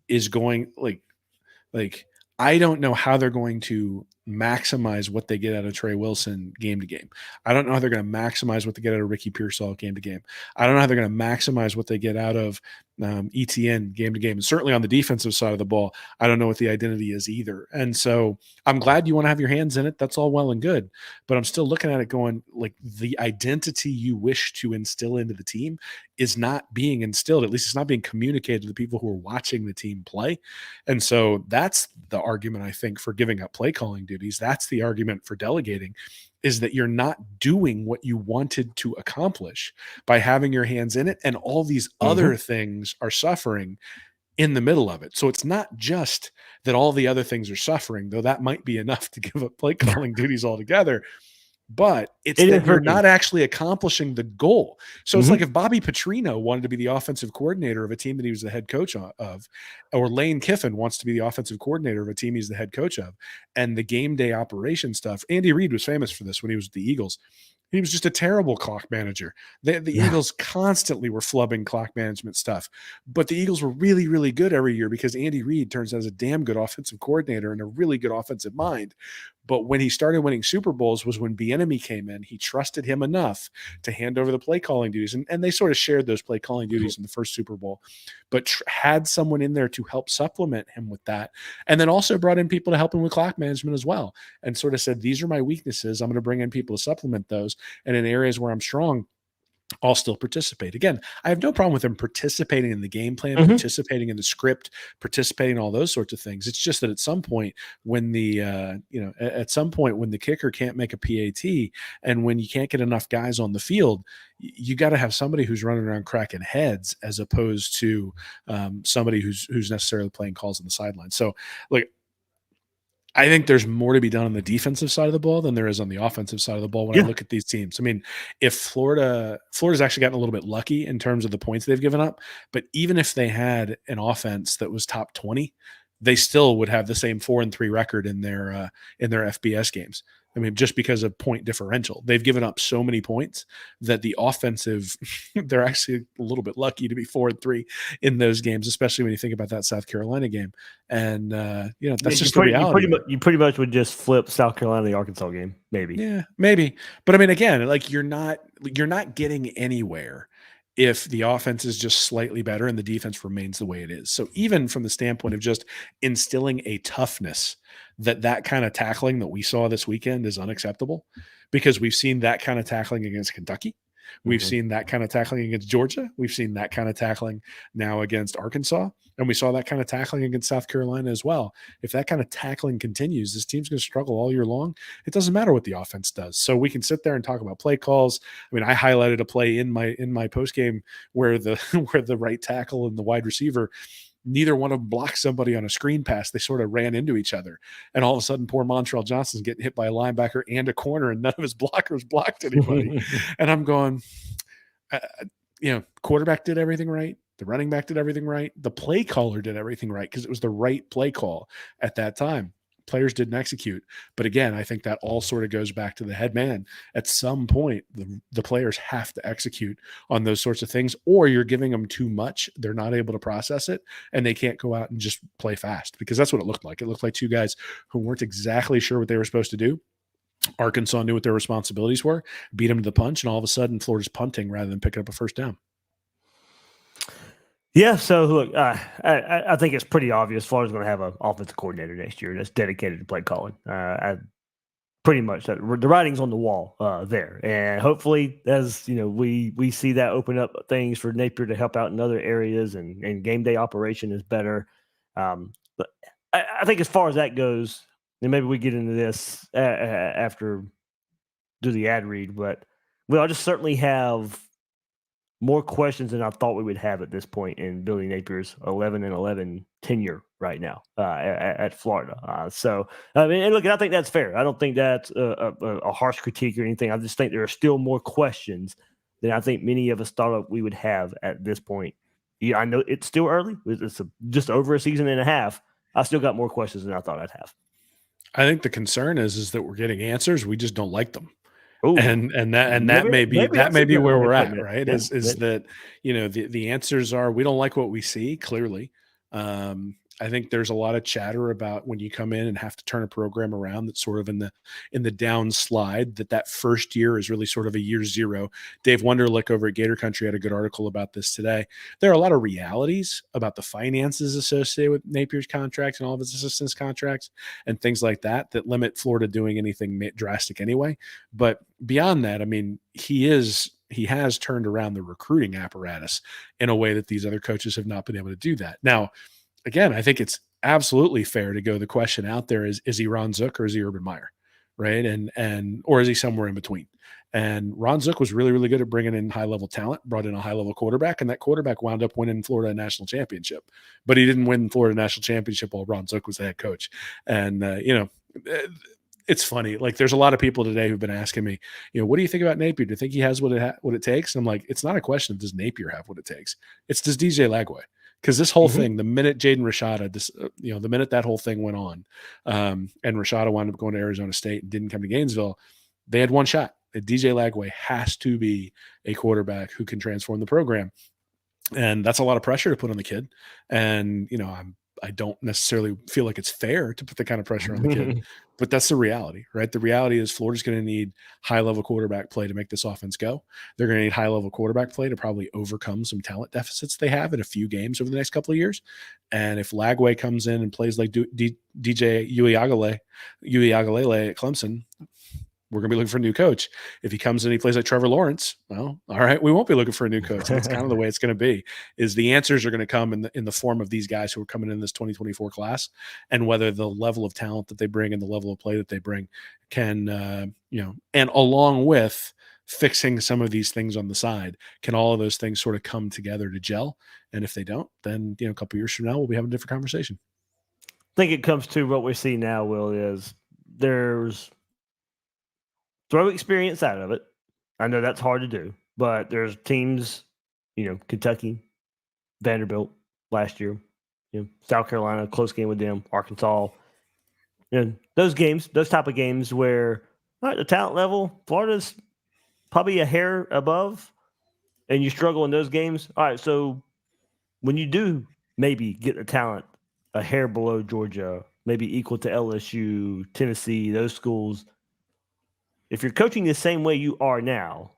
C: is going. Like I don't know how they're going to maximize what they get out of Trey Wilson game to game. I don't know how they're going to maximize what they get out of Ricky Pearsall game to game. I don't know how they're going to maximize what they get out of ETN game to game. And certainly on the defensive side of the ball, I don't know what the identity is either. And so I'm glad you want to have your hands in it. That's all well and good. But I'm still looking at it going, like, the identity you wish to instill into the team is not being instilled. At least it's not being communicated to the people who are watching the team play. And so that's the argument, I think, for giving up play calling duties. That's the argument for delegating, is that you're not doing what you wanted to accomplish by having your hands in it, and all these other things are suffering in the middle of it. So it's not just that all the other things are suffering, though that might be enough to give up play calling duties altogether. But it's that you're not actually accomplishing the goal. So it's like if Bobby Petrino wanted to be the offensive coordinator of a team that he was the head coach of, or Lane Kiffin wants to be the offensive coordinator of a team he's the head coach of, and the game day operation stuff. Andy Reid was famous for this when he was with the Eagles. He was just a terrible clock manager. The Eagles constantly were flubbing clock management stuff, but the Eagles were really, really good every year because Andy Reid turns out as a damn good offensive coordinator and a really good offensive mind. But when he started winning Super Bowls was when Bieniemy came in. He trusted him enough to hand over the play calling duties, and they sort of shared those play calling duties in the first Super Bowl, but had someone in there to help supplement him with that, and then also brought in people to help him with clock management as well, and sort of said, these are my weaknesses. I'm going to bring in people to supplement those, and in areas where I'm strong, I'll still participate. Again, I have no problem with him participating in the game plan, participating in the script, participating in all those sorts of things. It's just that at some point when the, at some point when the kicker can't make a PAT and when you can't get enough guys on the field, you got to have somebody who's running around cracking heads as opposed to somebody who's necessarily playing calls on the sideline. So like, I think there's more to be done on the defensive side of the ball than there is on the offensive side of the ball when I look at these teams. I mean, if Florida's actually gotten a little bit lucky in terms of the points they've given up, but even if they had an offense that was top 20, they still would have the same 4-3 record in their FBS games. I mean, just because of point differential, they've given up so many points that the offensive, they're actually a little bit lucky to be 4-3 in those games, especially when you think about that South Carolina game. And, that's just the reality.
A: You pretty much would just flip South Carolina, the Arkansas game, maybe.
C: Yeah, maybe. But I mean, again, like you're not getting anywhere if the offense is just slightly better and the defense remains the way it is. So even from the standpoint of just instilling a toughness, that kind of tackling that we saw this weekend is unacceptable, because we've seen that kind of tackling against Kentucky. We've seen that kind of tackling against Georgia. We've seen that kind of tackling now against Arkansas. And we saw that kind of tackling against South Carolina as well. If that kind of tackling continues, this team's going to struggle all year long. It doesn't matter what the offense does. So we can sit there and talk about play calls. I mean, I highlighted a play in my post game where the right tackle and the wide receiver, neither one of them blocked somebody on a screen pass. They sort of ran into each other. And all of a sudden, poor Montreal Johnson's getting hit by a linebacker and a corner, and none of his blockers blocked anybody. And I'm going, quarterback did everything right. The running back did everything right. The play caller did everything right because it was the right play call at that time. Players didn't execute. But again, I think that all sort of goes back to the head man. At some point, the players have to execute on those sorts of things, or you're giving them too much. They're not able to process it, and they can't go out and just play fast, because that's what it looked like. It looked like two guys who weren't exactly sure what they were supposed to do. Arkansas knew what their responsibilities were, beat them to the punch, and all of a sudden Florida's punting rather than picking up a first down.
A: Yeah, so look, I think it's pretty obvious Florida's going to have an offensive coordinator next year that's dedicated to play calling. Pretty much the writing's on the wall there, and hopefully, as you know, we see that open up things for Napier to help out in other areas, and game day operation is better. But I think as far as that goes, and maybe we get into this after do the ad read, but I'll just certainly have more questions than I thought we would have at this point in Billy Napier's 11-11 tenure right now at Florida. So, I mean, and look, I think that's fair. I don't think that's a harsh critique or anything. I just think there are still more questions than I think many of us thought we would have at this point. Yeah, I know it's still early. It's just over a season and a half. I still got more questions than I thought I'd have.
C: I think the concern is that we're getting answers. We just don't like them.
A: Ooh.
C: And that may be where we're at, right?
A: Yeah.
C: Is that, the answers are, we don't like what we see, clearly. I think there's a lot of chatter about when you come in and have to turn a program around that's sort of in the downslide, that first year is really sort of a year zero. Dave Wunderlich over at Gator Country had a good article about this today. There are a lot of realities about the finances associated with Napier's contracts and all of his assistants' contracts and things like that limit Florida doing anything drastic anyway. But beyond that, I mean, he has turned around the recruiting apparatus in a way that these other coaches have not been able to do that. Now, again, I think it's absolutely fair to go. The question out there is he Ron Zook or is he Urban Meyer? Right. Or is he somewhere in between? And Ron Zook was really, really good at bringing in high level talent, brought in a high level quarterback, and that quarterback wound up winning Florida a national championship. But he didn't win Florida national championship while Ron Zook was the head coach. And, it's funny. Like, there's a lot of people today who've been asking me, what do you think about Napier? Do you think he has what it takes? And I'm like, it's not a question of does Napier have what it takes. It's does DJ Lagway. Because this whole thing, the minute Jaden Rashada, the minute that whole thing went on, and Rashada wound up going to Arizona State and didn't come to Gainesville, they had one shot. DJ Lagway has to be a quarterback who can transform the program. And that's a lot of pressure to put on the kid. And, I don't necessarily feel like it's fair to put the kind of pressure on the kid, but that's the reality, right? The reality is Florida's going to need high-level quarterback play to make this offense go. They're going to need high-level quarterback play to probably overcome some talent deficits they have in a few games over the next couple of years. And if Lagway comes in and plays like DJ Uiagalelei at Clemson, we're going to be looking for a new coach. If he comes in and he plays like Trevor Lawrence, well, all right, we won't be looking for a new coach. That's kind of the way it's going to be, is the answers are going to come in the form of these guys who are coming in this 2024 class, and whether the level of talent that they bring and the level of play that they bring can, and along with fixing some of these things on the side, can all of those things sort of come together to gel? And if they don't, then, a couple years from now, we'll be having a different conversation.
A: I think it comes to what we see now, Will, is there's throw experience out of it. I know that's hard to do, but there's teams, Kentucky, Vanderbilt last year, South Carolina, close game with them, Arkansas. Those type of games where, all right, the talent level, Florida's probably a hair above, and you struggle in those games. All right, so when you do maybe get the talent a hair below Georgia, maybe equal to LSU, Tennessee, those schools, if you're coaching the same way you are now,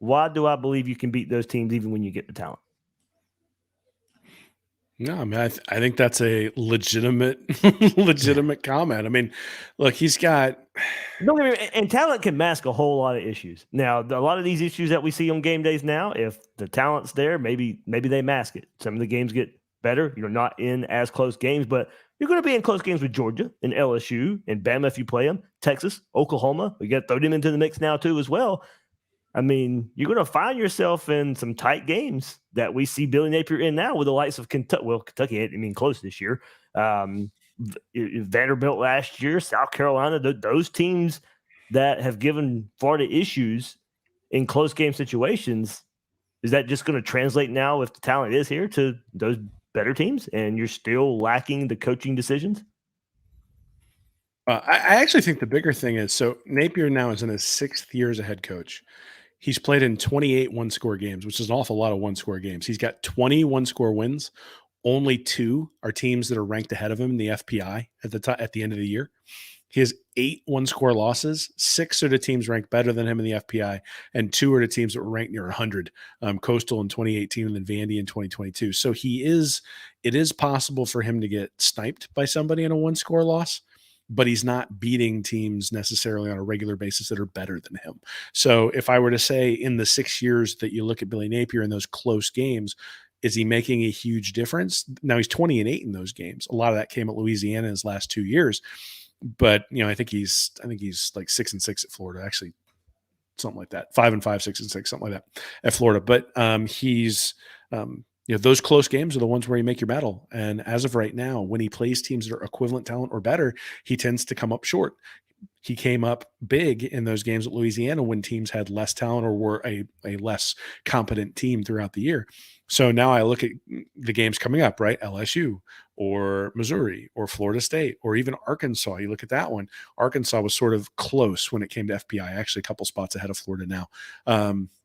A: why do I believe you can beat those teams even when you get the talent?
C: No, I mean, I think that's a legitimate comment. I mean, look, he's got.
A: Don't get me, and talent can mask a whole lot of issues. Now, a lot of these issues that we see on game days now, if the talent's there, maybe they mask it. Some of the games get better. You're not in as close games, but you're going to be in close games with Georgia and LSU and Bama if you play them, Texas, Oklahoma. We got to throw them into the mix now too as well. I mean, you're going to find yourself in some tight games that we see Billy Napier in now with the likes of Kentucky. Well, Kentucky ain't close this year. Vanderbilt last year, South Carolina, those teams that have given Florida issues in close game situations. Is that just going to translate now, if the talent is here, to those better teams and you're still lacking the coaching decisions?
C: I actually think the bigger thing is, so Napier now is in his 6th year as a head coach. He's played in 28 one-score games, which is an awful lot of one-score games. He's got 20 one-score wins. Only 2 are teams that are ranked ahead of him in the FPI at the end of the year. He has 8 one-score losses. 6 are the teams ranked better than him in the FPI, and 2 are the teams that were ranked near 100. Coastal in 2018 and then Vandy in 2022. So it is possible for him to get sniped by somebody in a one-score loss, but he's not beating teams necessarily on a regular basis that are better than him. So if I were to say in the 6 years that you look at Billy Napier in those close games, is he making a huge difference? Now he's 20-8 in those games. A lot of that came at Louisiana in his last 2 years. But I think he's like 6-6 at Florida, actually, something like that. 5-5, 6-6, something like that at Florida. But he's those close games are the ones where you make your battle. And as of right now, when he plays teams that are equivalent talent or better, he tends to come up short. He came up big in those games at Louisiana when teams had less talent or were a less competent team throughout the year. So now I look at the games coming up, right? LSU or Missouri or Florida State or even Arkansas. You look at that one. Arkansas was sort of close when it came to FPI, actually a couple spots ahead of Florida now.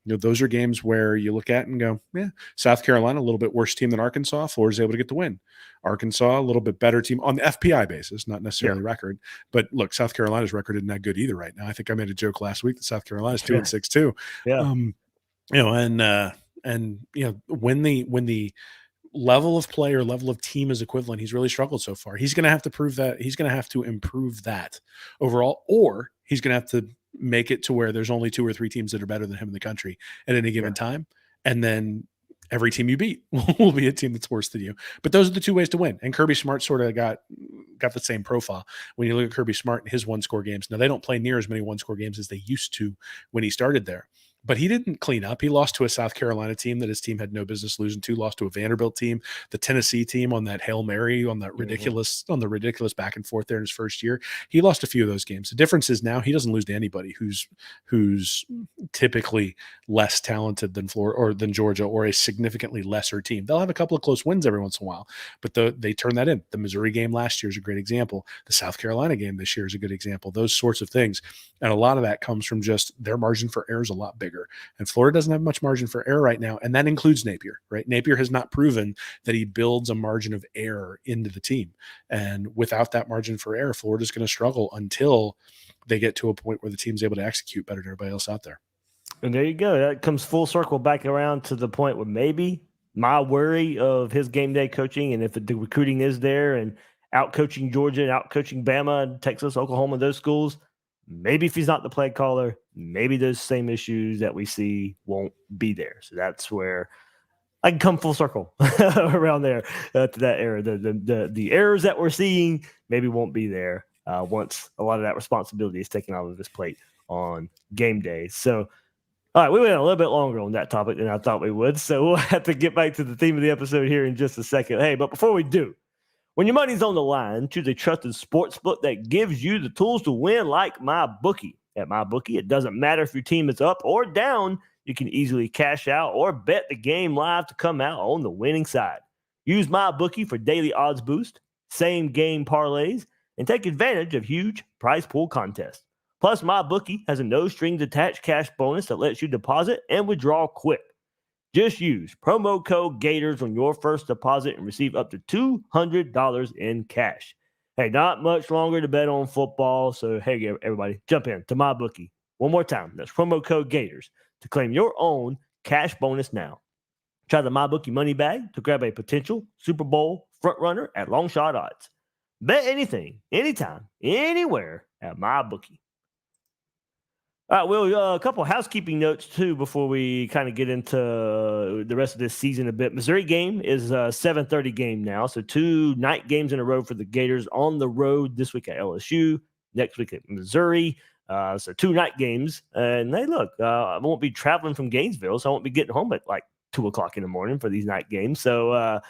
C: Those are games where you look at and go, yeah, South Carolina, a little bit worse team than Arkansas. Florida's able to get the win. Arkansas, a little bit better team on the FPI basis, not necessarily record. But look, South Carolina's record isn't that good either right now. I think I made a joke last week that South Carolina's 2-6 too.
A: Yeah.
C: When the level of play or level of team is equivalent, he's really struggled so far. He's going to have to prove that. He's going to have to improve that overall, or he's going to have to make it to where there's only 2 or 3 teams that are better than him in the country at any given time. And then every team you beat will be a team that's worse than you. But those are the two ways to win. And Kirby Smart sort of got the same profile. When you look at Kirby Smart and his one-score games, now they don't play near as many one-score games as they used to when he started there. But he didn't clean up. He lost to a South Carolina team that his team had no business losing to, lost to a Vanderbilt team, the Tennessee team on that Hail Mary, on that ridiculous back and forth there in his first year. He lost a few of those games. The difference is now he doesn't lose to anybody who's typically less talented than Florida or than Georgia or a significantly lesser team. They'll have a couple of close wins every once in a while, but they turn that in. The Missouri game last year is a great example. The South Carolina game this year is a good example. Those sorts of things. And a lot of that comes from just their margin for error is a lot bigger. And Florida doesn't have much margin for error right now. And that includes Napier, right? Napier has not proven that he builds a margin of error into the team. And without that margin for error, Florida's going to struggle until they get to a point where the team's able to execute better than everybody else out there. And
A: there you go. That comes full circle back around to the point where maybe my worry of his game day coaching, and if the recruiting is there and out coaching Georgia and out coaching Bama and Texas, Oklahoma, those schools, maybe if he's not the play caller, maybe those same issues that we see won't be there. So that's where I can come full circle around there to that era. The errors that we're seeing maybe won't be there once a lot of that responsibility is taken out of his plate on game day. So, all right, we went a little bit longer on that topic than I thought we would. So we'll have to get back to the theme of the episode here in just a second. Hey, but before we do, when your money's on the line, choose a trusted sportsbook that gives you the tools to win, like MyBookie. At MyBookie, it doesn't matter if your team is up or down. You can easily cash out or bet the game live to come out on the winning side. Use MyBookie for daily odds boost, same game parlays, and take advantage of huge prize pool contests. Plus, MyBookie has a no strings attached cash bonus that lets you deposit and withdraw quick. Just use promo code Gators on your first deposit and receive up to $200 in cash. Hey, not much longer to bet on football, so hey, everybody, jump in to MyBookie. One more time, that's promo code Gators to claim your own cash bonus now. Try the MyBookie money bag to grab a potential Super Bowl frontrunner at long shot odds. Bet anything, anytime, anywhere at MyBookie. All right, Will, a couple of housekeeping notes, too, before we kind of get into the rest of this season a bit. Missouri game is a 7:30 game now, so 2 night games in a row for the Gators on the road this week at LSU, next week at Missouri. So 2 night games. And hey, look, I won't be traveling from Gainesville, so I won't be getting home at like 2 o'clock in the morning for these night games. So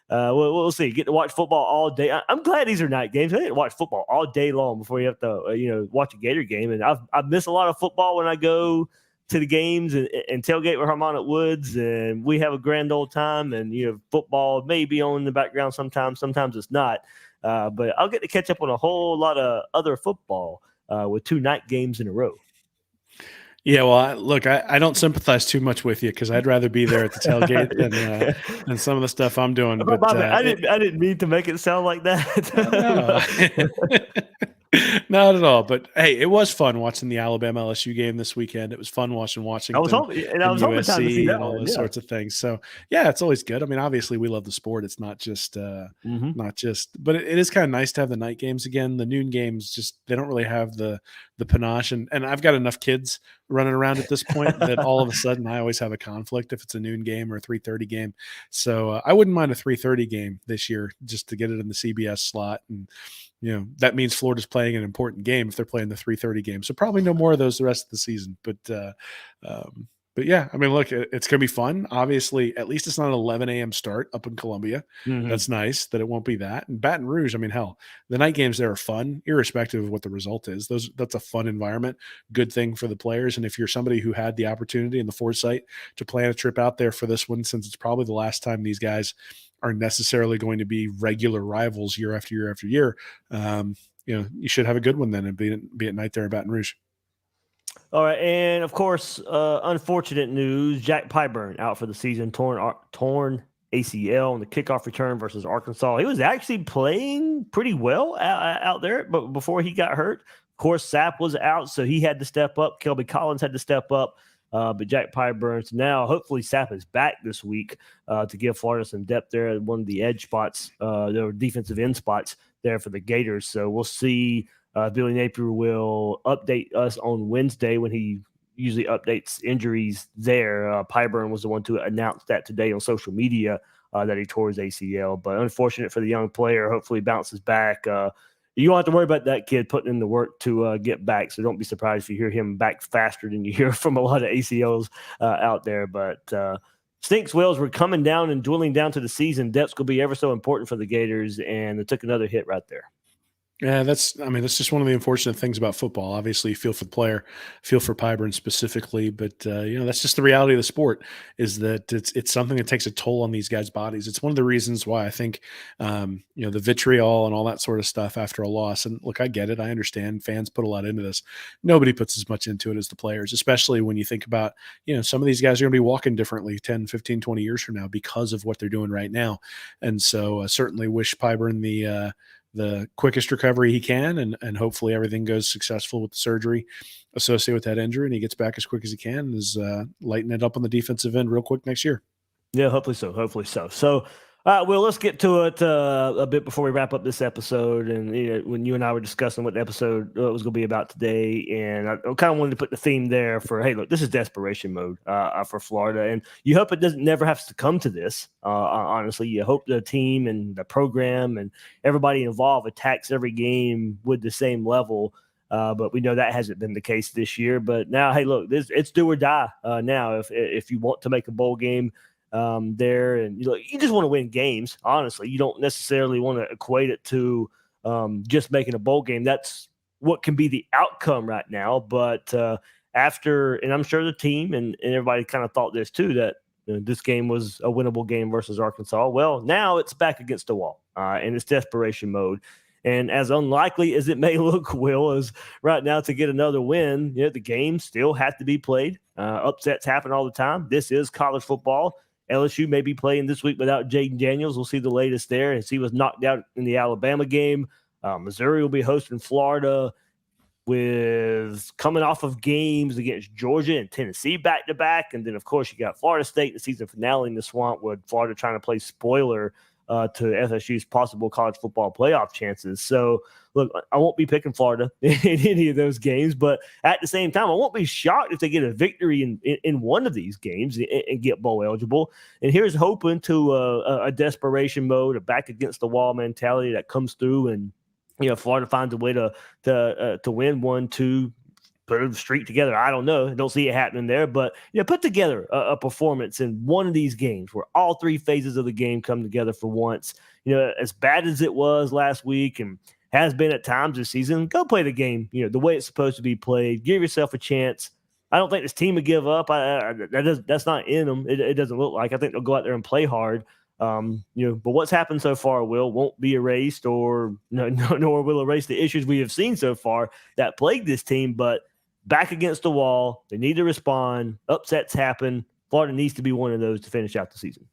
A: we'll see. Get to watch football all day. I'm glad these are night games. I didn't watch football all day long before you have to, watch a Gator game. And I've missed a lot of football when I go to the games and tailgate with Harmonic Woods, and we have a grand old time. And football may be on in the background sometimes. Sometimes it's not. But I'll get to catch up on a whole lot of other football with 2 night games in a row.
C: Yeah, well, I don't sympathize too much with you because I'd rather be there at the tailgate than some of the stuff I'm doing. But
A: I didn't mean to make it sound like that.
C: Not at all. But hey, it was fun watching the Alabama LSU game this weekend. It was fun watching
A: I was hoping to see that
C: and all
A: one,
C: those sorts of things. So yeah, it's always good. I mean, obviously we love the sport. It's not just but it is kind of nice to have the night games again. The noon games they don't really have the panache, and I've got enough kids running around at this point that all of a sudden I always have a conflict if it's a noon game or a 3:30 game. So I wouldn't mind a 3:30 game this year just to get it in the CBS slot. And that means Florida's playing an important game if they're playing the 3:30 game. So probably no more of those the rest of the season. But yeah, I mean, look, it's going to be fun. Obviously, at least it's not an 11 a.m. start up in Columbia. Mm-hmm. That's nice that it won't be that. And Baton Rouge, I mean, hell, the night games there are fun, irrespective of what the result is. That's a fun environment, good thing for the players. And if you're somebody who had the opportunity and the foresight to plan a trip out there for this one, since it's probably the last time these guys are necessarily going to be regular rivals year after year after year, you should have a good one then and be at night there in Baton Rouge.
A: All right, and of course, unfortunate news: Jack Pyburn out for the season, torn ACL on the kickoff return versus Arkansas. He was actually playing pretty well out there, but before he got hurt, of course, Sapp was out, so he had to step up. Kelby Collins had to step up, but Jack Pyburn. So now, hopefully, Sapp is back this week to give Florida some depth there at one of the edge spots, their defensive end spots there for the Gators. So we'll see. Billy Napier will update us on Wednesday when he usually updates injuries there. Pyburn was the one to announce that today on social media that he tore his ACL. But unfortunate for the young player. Hopefully bounces back. You don't have to worry about that kid putting in the work to get back. So don't be surprised if you hear him back faster than you hear from a lot of ACLs out there. But stinks, Wills. We're coming down and dwindling down to the season. Depth's going to be ever so important for the Gators, and they took another hit right there.
C: Yeah, that's just one of the unfortunate things about football. Obviously, you feel for the player, feel for Pyburn specifically, but that's just the reality of the sport. Is that it's something that takes a toll on these guys' bodies. It's one of the reasons why I think the vitriol and all that sort of stuff after a loss. And look, I get it, I understand. Fans put a lot into this. Nobody puts as much into it as the players, especially when you think about some of these guys are going to be walking differently 10, 15, 20 years from now because of what they're doing right now. And so I certainly wish Pyburn the quickest recovery he can, and hopefully everything goes successful with the surgery associated with that injury, and he gets back as quick as he can and is lighting it up on the defensive end real quick next year.
A: Yeah, hopefully so. Hopefully so. So, Will, let's get to it a bit before we wrap up this episode. And when you and I were discussing what the episode was going to be about today, and I kind of wanted to put the theme there for, hey, look, this is desperation mode for Florida, and you hope it never has to come to this. Honestly, you hope the team and the program and everybody involved attacks every game with the same level. But we know that hasn't been the case this year. But now, hey, look, it's do or die now. If you want to make a bowl game there, and you just want to win games. Honestly, you don't necessarily want to equate it to just making a bowl game. That's what can be the outcome right now. But after, and I'm sure the team and everybody kind of thought this too, that this game was a winnable game versus Arkansas. Well, now it's back against the wall, and it's desperation mode. And as unlikely as it may look, Will, is right now to get another win, the game still has to be played. Upsets happen all the time. This is college football. LSU may be playing this week without Jaden Daniels. We'll see the latest there, as he was knocked out in the Alabama game. Missouri will be hosting Florida with coming off of games against Georgia and Tennessee back-to-back. And then, of course, you got Florida State, the season finale in the Swamp, with Florida trying to play spoiler to FSU's possible college football playoff chances. So, look, I won't be picking Florida in any of those games, but at the same time, I won't be shocked if they get a victory in one of these games and get bowl eligible. And here's hoping to a desperation mode, a back against the wall mentality that comes through, and Florida finds a way to win 1-2. Put a streak together. I don't know. Don't see it happening there, but put together a performance in one of these games where all three phases of the game come together for once. As bad as it was last week and has been at times this season, go play the game, the way it's supposed to be played. Give yourself a chance. I don't think this team would give up. That's not in them. It doesn't look like. I think they'll go out there and play hard. But what's happened so far, won't be erased, or nor will erase the issues we have seen so far that plagued this team. But back against the wall, they need to respond. Upsets happen. Florida needs to be one of those to finish out the season.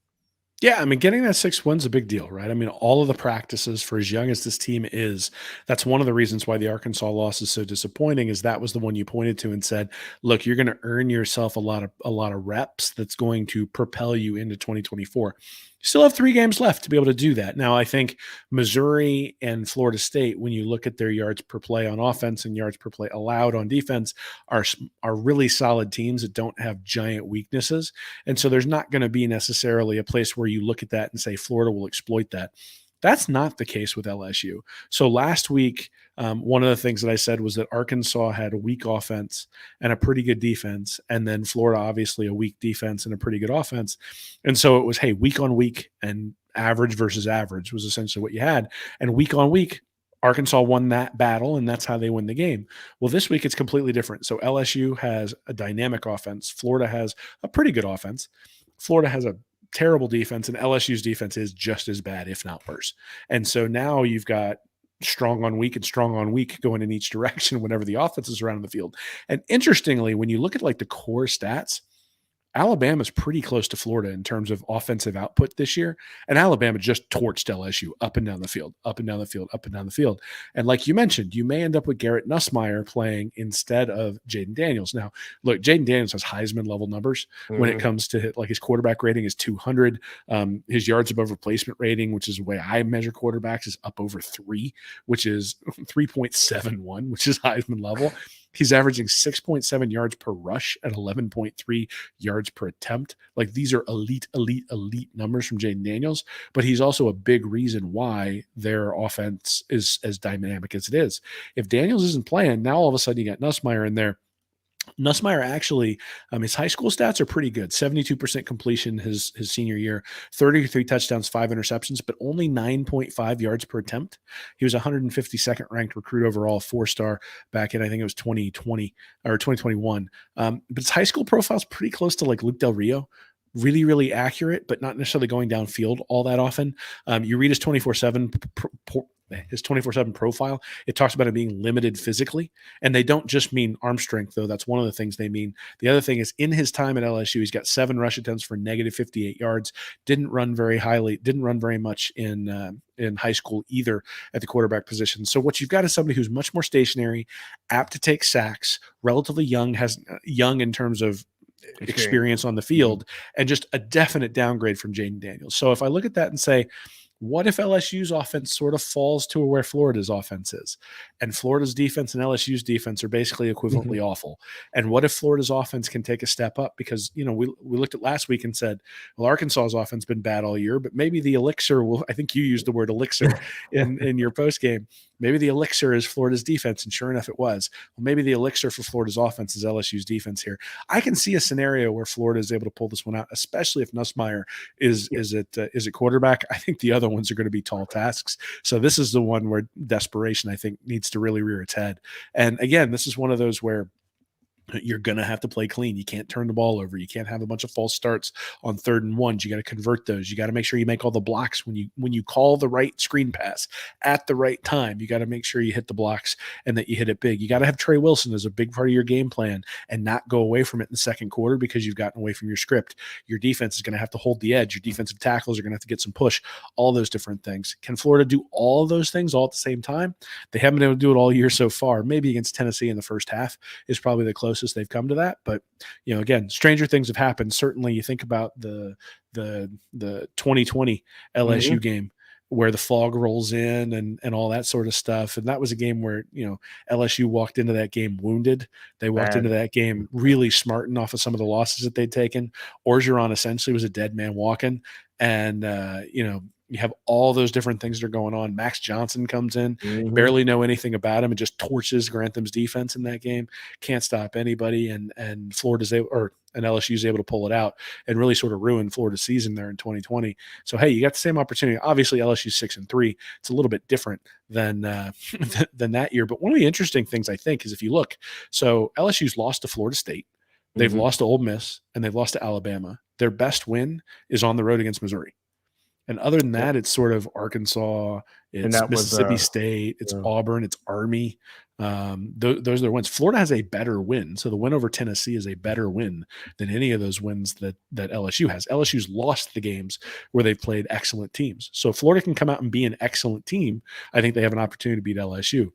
C: Yeah, getting that 6 wins is a big deal, right? All of the practices, for as young as this team is, that's one of the reasons why the Arkansas loss is so disappointing, is that was the one you pointed to and said, look, you're going to earn yourself a lot of reps that's going to propel you into 2024. You still have 3 games left to be able to do that. Now, I think Missouri and Florida State, when you look at their yards per play on offense and yards per play allowed on defense, are really solid teams that don't have giant weaknesses. And so there's not going to be necessarily a place where you look at that and say Florida will exploit that. That's not the case with LSU. So last week, one of the things that I said was that Arkansas had a weak offense and a pretty good defense, and then Florida obviously a weak defense and a pretty good offense. And so it was, hey, week on week and average versus average was essentially what you had. And week on week, Arkansas won that battle, and that's how they win the game. Well, this week it's completely different. So LSU has a dynamic offense. Florida has a pretty good offense. Florida has a terrible defense, and LSU's defense is just as bad, if not worse. And so now you've got strong on week and strong on week going in each direction whenever the offense is around the field. And interestingly, when you look at like the core stats, Alabama's pretty close to Florida in terms of offensive output this year. And Alabama just torched LSU up and down the field, up and down the field, up and down the field. And like you mentioned, you may end up with Garrett Nussmeier playing instead of Jaden Daniels. Now, look, Jaden Daniels has Heisman level numbers when it comes to his quarterback rating is 200. His yards above replacement rating, which is the way I measure quarterbacks, is up over 3, which is 3.71, which is Heisman level. He's averaging 6.7 yards per rush at 11.3 yards per attempt. Like, these are elite numbers from Jaden Daniels, but he's also a big reason why their offense is as dynamic as it is. If Daniels isn't playing, now all of a sudden you got Nussmeier in there. Nussmeier actually, his high school stats are pretty good. 72% completion his senior year, 33 touchdowns, 5 interceptions, but only 9.5 yards per attempt. He was 152nd ranked recruit overall, 4-star back in, I think it was 2020 or 2021. But his high school profile is pretty close to like Luke Del Rio. Really accurate, but not necessarily going downfield all that often. You read his 24/7 profile, it talks about it being limited physically. And they don't just mean arm strength, though. That's one of the things they mean. The other thing is, in his time at LSU, he's got 7 rush attempts for negative 58 yards. Didn't run very much in high school either at the quarterback position. So what you've got is somebody who's much more stationary, apt to take sacks, relatively young in terms of experience on the field, and just a definite downgrade from Jaden Daniels. So if I look at that and say, what if LSU's offense sort of falls to where Florida's offense is? And Florida's defense and LSU's defense are basically equivalently awful. And what if Florida's offense can take a step up? Because, we looked at last week and said, well, Arkansas's offense been bad all year, but maybe the elixir will, I think you used the word elixir in your post game. Maybe the elixir is Florida's defense, and sure enough, it was. Well, maybe the elixir for Florida's offense is LSU's defense here. I can see a scenario where Florida is able to pull this one out, especially if Nussmeier is at quarterback. I think the other ones are going to be tall tasks. So this is the one where desperation, I think, needs to really rear its head. And again, this is one of those where you're going to have to play clean. You can't turn the ball over. You can't have a bunch of false starts on 3rd and 1s. You got to convert those. You got to make sure you make all the blocks when you call the right screen pass at the right time. You got to make sure you hit the blocks and that you hit it big. You got to have Trey Wilson as a big part of your game plan and not go away from it in the second quarter because you've gotten away from your script. Your defense is going to have to hold the edge. Your defensive tackles are going to have to get some push, all those different things. Can Florida do all of those things all at the same time? They haven't been able to do it all year so far. Maybe against Tennessee in the first half is probably the closest they've come to that. But, again, stranger things have happened. Certainly you think about the 2020 LSU game where the fog rolls in and all that sort of stuff. And that was a game where, LSU walked into that game wounded. They walked into that game really smarting off of some of the losses that they'd taken. Orgeron essentially was a dead man walking. And, you have all those different things that are going on. Max Johnson comes in, barely know anything about him, and just torches Grantham's defense in that game. Can't stop anybody, and Florida's able, and LSU's able to pull it out and really sort of ruin Florida's season there in 2020. So hey, you got the same opportunity. Obviously, LSU's 6-3. It's a little bit different than that year. But one of the interesting things I think is if you look, so LSU's lost to Florida State, they've lost to Ole Miss, and they've lost to Alabama. Their best win is on the road against Missouri. And other than that, it's sort of Arkansas, it's Mississippi State, it's Auburn, it's Army. Those are the wins. Florida has a better win. So the win over Tennessee is a better win than any of those wins that LSU has. LSU's lost the games where they've played excellent teams. So if Florida can come out and be an excellent team, I think they have an opportunity to beat LSU.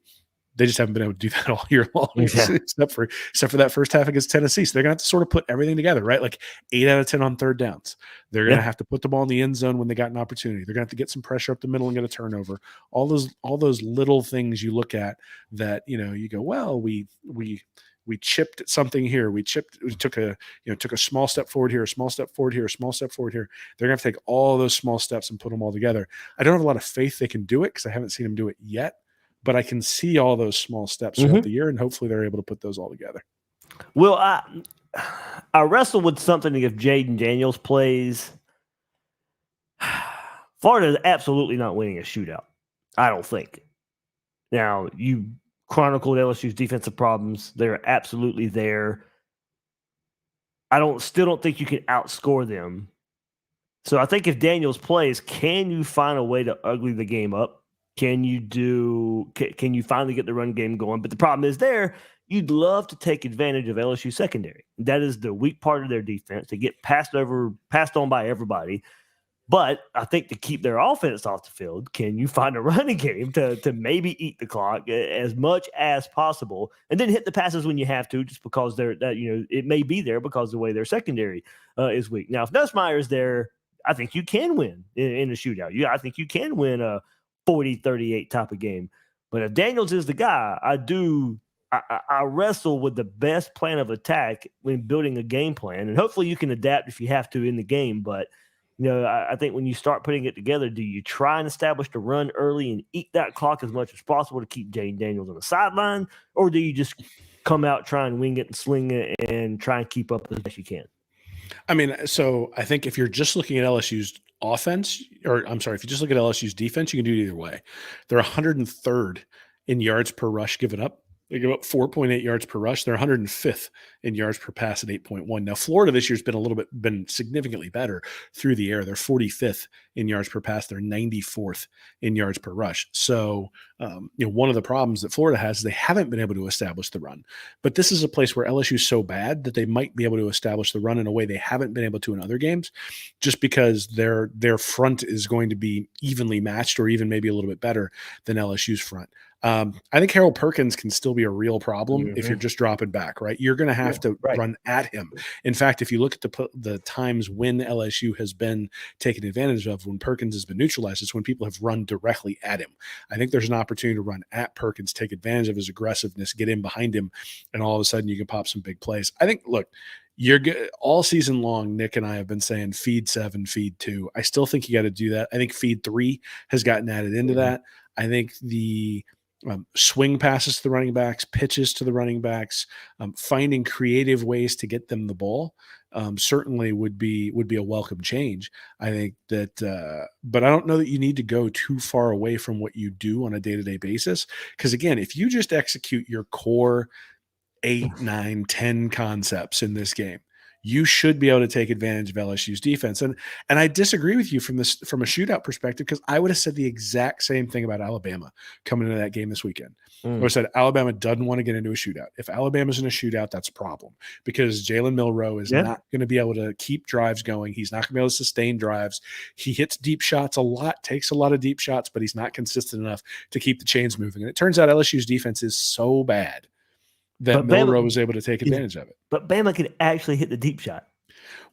C: They just haven't been able to do that all year long, except for that first half against Tennessee. So they're going to have to sort of put everything together, right? Like 8 out of 10 on 3rd downs. They're going to have to put the ball in the end zone when they got an opportunity. They're going to have to get some pressure up the middle and get a turnover. All those little things you look at that, you go, well, we chipped at something here. We took a small step forward here, a small step forward here, a small step forward here. They're going to have to take all those small steps and put them all together. I don't have a lot of faith they can do it because I haven't seen them do it yet. But I can see all those small steps throughout the year, and hopefully they're able to put those all together.
A: Well, I wrestle with something if Jaden Daniels plays. Florida is absolutely not winning a shootout, I don't think. Now, you chronicled LSU's defensive problems. They're absolutely there. I still don't think you can outscore them. So I think if Daniels plays, can you find a way to ugly the game up? Can you finally get the run game going? But the problem is you'd love to take advantage of LSU secondary. That is the weak part of their defense. They get passed on by everybody. But I think to keep their offense off the field, can you find a running game to maybe eat the clock as much as possible and then hit the passes when you have to, just because it may be there because of the way their secondary is weak. Now, if Nussmeier is there, I think you can win in a shootout. I think you can win a 40-38 type of game. But if Daniels is the guy, I do I wrestle with the best plan of attack when building a game plan, and hopefully you can adapt if you have to in the game. But I think when you start putting it together, do you try and establish the run early and eat that clock as much as possible to keep Jaden Daniels on the sideline, or do you just come out, try and wing it and sling it, and try and keep up as best you can?
C: I mean, so I think if you're just looking at LSU's offense, or I'm sorry, if you just look at LSU's defense, you can do it either way. They're 103rd in yards per rush given up. They give up 4.8 yards per rush. They're 105th in yards per pass at 8.1. Now, Florida this year's been significantly better through the air. They're 45th in yards per pass. They're 94th in yards per rush. So, one of the problems that Florida has is they haven't been able to establish the run. But this is a place where LSU is so bad that they might be able to establish the run in a way they haven't been able to in other games, just because their front is going to be evenly matched or even maybe a little bit better than LSU's front. I think Harold Perkins can still be a real problem if you're just dropping back, right? You're going to have to run at him. In fact, if you look at the times when LSU has been taken advantage of, when Perkins has been neutralized, it's when people have run directly at him. I think there's an opportunity to run at Perkins, take advantage of his aggressiveness, get in behind him, and all of a sudden you can pop some big plays. I think, look, you're good all season long. Nick and I have been saying feed 7, feed 2. I still think you got to do that. I think feed 3 has gotten added into that. I think the swing passes to the running backs, pitches to the running backs, finding creative ways to get them the ball certainly would be a welcome change. I think that, but I don't know that you need to go too far away from what you do on a day-to-day basis. Because again, if you just execute your core 8, 9, 10 concepts in this game, you should be able to take advantage of LSU's defense. And I disagree with you from a shootout perspective, because I would have said the exact same thing about Alabama coming into that game this weekend. I would have said Alabama doesn't want to get into a shootout. If Alabama's in a shootout, that's a problem, because Jalen Milroe is not going to be able to keep drives going. He's not going to be able to sustain drives. He hits deep shots a lot, takes a lot of deep shots, but he's not consistent enough to keep the chains moving. And it turns out LSU's defense is so bad that Milroe was able to take advantage of it.
A: But Bama could actually hit the deep shot.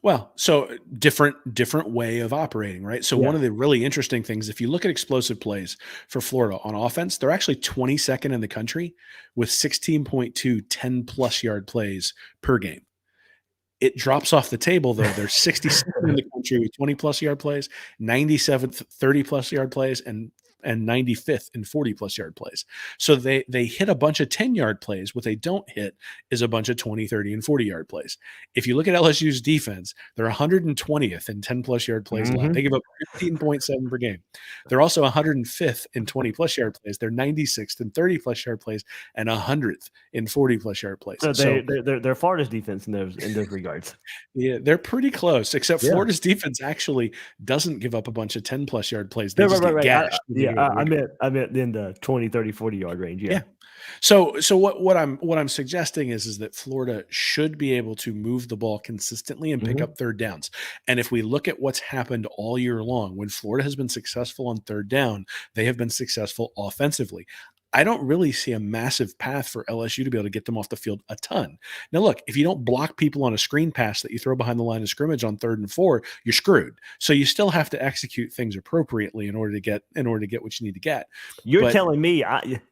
C: Well, so different way of operating, right? So one of the really interesting things, if you look at explosive plays for Florida on offense, they're actually 22nd in the country with 16.2 10-plus yard plays per game. It drops off the table, though. They're 67th in the country with 20-plus yard plays, 97th 30-plus yard plays, and 95th in 40-plus yard plays. So they hit a bunch of 10-yard plays. What they don't hit is a bunch of 20, 30, and 40-yard plays. If you look at LSU's defense, they're 120th in 10-plus yard plays allowed. They give up 15.7 per game. They're also 105th in 20-plus yard plays. They're 96th in 30-plus yard plays and 100th in 40-plus yard plays.
A: So they're Florida's defense in those regards.
C: Yeah, they're pretty close, except Florida's defense actually doesn't give up a bunch of 10-plus yard plays. They just get gashed.
A: I meant in the 20, 30, 40-yard range. Yeah.
C: So what I'm suggesting is that Florida should be able to move the ball consistently and pick up third downs. And if we look at what's happened all year long, when Florida has been successful on third down, they have been successful offensively. I don't really see a massive path for LSU to be able to get them off the field a ton. Now, look, if you don't block people on a screen pass that you throw behind the line of scrimmage on 3rd and 4, you're screwed. So you still have to execute things appropriately in order to get what you need to get.
A: You're telling me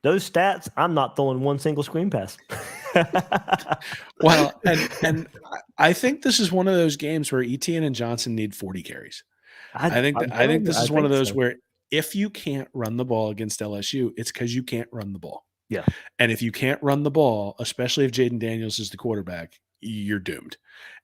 A: those stats, I'm not throwing one single screen pass.
C: Well, and I think this is one of those games where Etienne and Johnson need 40 carries. I think this is one of those where if you can't run the ball against LSU, it's because you can't run the ball.
A: Yeah.
C: And if you can't run the ball, especially if Jaden Daniels is the quarterback, you're doomed.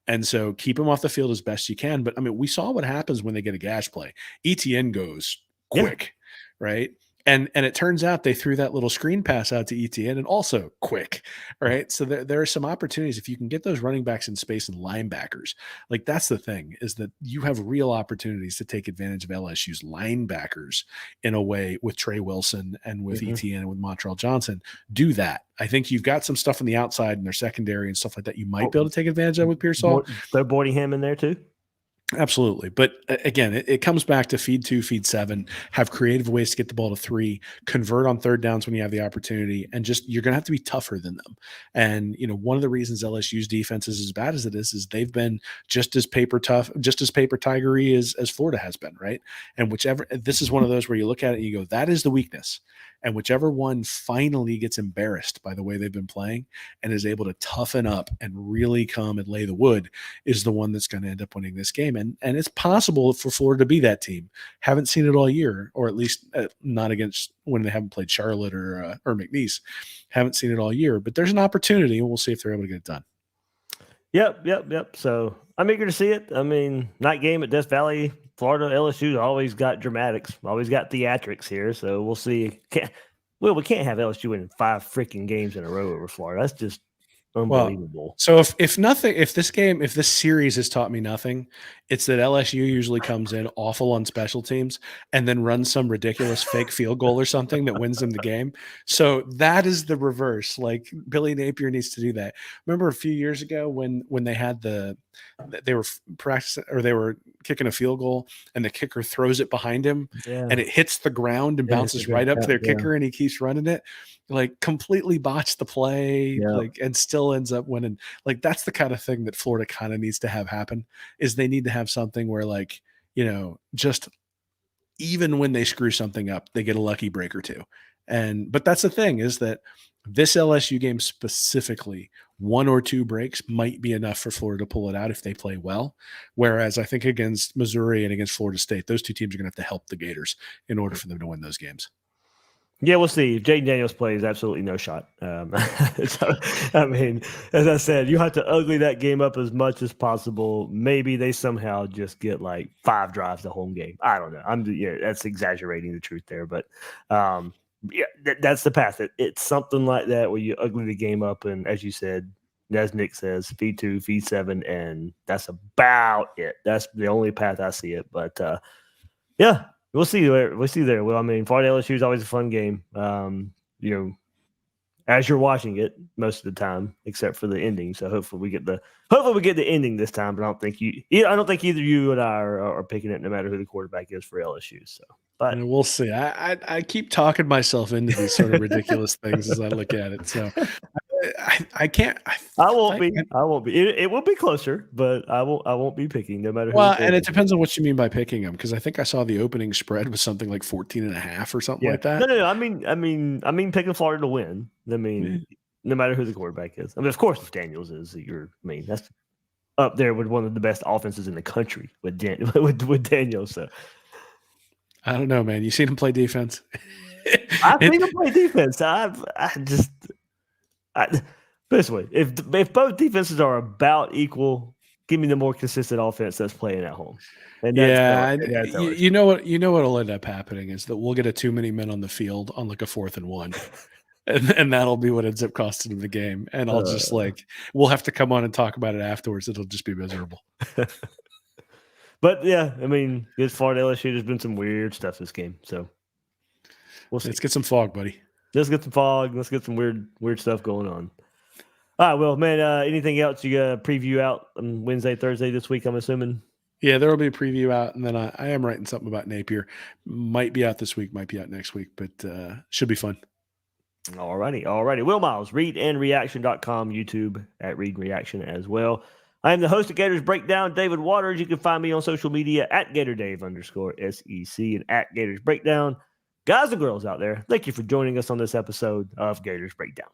C: And so keep him off the field as best you can. But, I mean, we saw what happens when they get a gash play. Etienne goes quick, right? And it turns out they threw that little screen pass out to Etienne and also quick, right? So there are some opportunities. If you can get those running backs in space and linebackers, like that's the thing, is that you have real opportunities to take advantage of LSU's linebackers in a way with Trey Wilson and with Etienne and with Montreal Johnson. Do that. I think you've got some stuff on the outside in their secondary and stuff like that you might be able to take advantage of with Pearsall.
A: They're boarding him in there too?
C: Absolutely. But again, it comes back to feed 2, feed 7, have creative ways to get the ball to 3, convert on third downs when you have the opportunity, and just you're going to have to be tougher than them. And, one of the reasons LSU's defense is as bad as it is they've been just as paper tough, just as paper tigery as Florida has been, right? And this is one of those where you look at it and you go, that is the weakness. And whichever one finally gets embarrassed by the way they've been playing and is able to toughen up and really come and lay the wood is the one that's going to end up winning this game. And it's possible for Florida to be that team. Haven't seen it all year, or at least not against when they haven't played Charlotte or McNeese. Haven't seen it all year, but there's an opportunity, and we'll see if they're able to get it done.
A: Yep. So I'm eager to see it. I mean, night game at Death Valley, Florida, LSU's always got dramatics, always got theatrics here. So we'll see. We can't have LSU winning 5 freaking games in a row over Florida. That's just unbelievable.
C: Well, so if this series has taught me nothing, it's that LSU usually comes in awful on special teams and then runs some ridiculous fake field goal or something that wins them the game. So that is the reverse. Like Billy Napier needs to do that. Remember a few years ago when they had they were practicing, or they were kicking a field goal and the kicker throws it behind him and it hits the ground and bounces right up to their kicker and he keeps running it. Like completely botched the play, and still ends up winning. Like that's the kind of thing that Florida kind of needs to have happen. Is they need to have something where, just even when they screw something up, they get a lucky break or two. But that's the thing, is that this LSU game specifically, 1 or 2 breaks might be enough for Florida to pull it out if they play well. Whereas I think against Missouri and against Florida State, those 2 teams are going to have to help the Gators in order for them to win those games.
A: Yeah, we'll see. If Jaden Daniels plays, absolutely no shot. So, I mean, as I said, you have to ugly that game up as much as possible. Maybe they somehow just get like 5 drives the home game. I don't know. That's exaggerating the truth there, but that's the path. It's something like that where you ugly the game up, and as you said, as Nick says, feed 2, feed 7, and that's about it. That's the only path I see it. But yeah. We'll see there. Well, I mean, Florida LSU is always a fun game. As you're watching it most of the time, except for the ending. So hopefully we get the ending this time. But I don't think either you and I are picking it, no matter who the quarterback is for LSU. So, but
C: we'll see. I keep talking myself into these sort of ridiculous things as I look at it. So I can't.
A: I won't be. It will be closer, but I won't be picking, no matter.
C: Well, and it depends on what you mean by picking them, because I think I saw the opening spread was something like 14.5 or something like that.
A: No. I mean, picking Florida to win. I mean, no matter who the quarterback is. I mean, of course, if Daniels is, that's up there with one of the best offenses in the country with Daniels. So
C: I don't know, man. You seen him play defense?
A: I've seen him play defense. This way, if both defenses are about equal, give me the more consistent offense that's playing at home. And
C: you know what'll end up happening is that we'll get a too many men on the field on like a 4th and 1, and that'll be what ends up costing them the game. And I'll just we'll have to come on and talk about it afterwards. It'll just be miserable.
A: But yeah, I mean, against Florida LSU, there's been some weird stuff this game, so we'll see.
C: Let's get some fog, buddy.
A: Let's get some fog. Let's get some weird stuff going on. All right, well, man, anything else you got to preview out on Wednesday, Thursday this week, I'm assuming?
C: Yeah, there will be a preview out, and then I am writing something about Napier. Might be out this week, might be out next week, but should be fun.
A: All righty. Will Miles, readandreaction.com, YouTube at Read and Reaction as well. I am the host of Gators Breakdown, David Waters. You can find me on social media at GatorDave_SEC and at Gators Breakdown. Guys and girls out there, thank you for joining us on this episode of Gators Breakdown.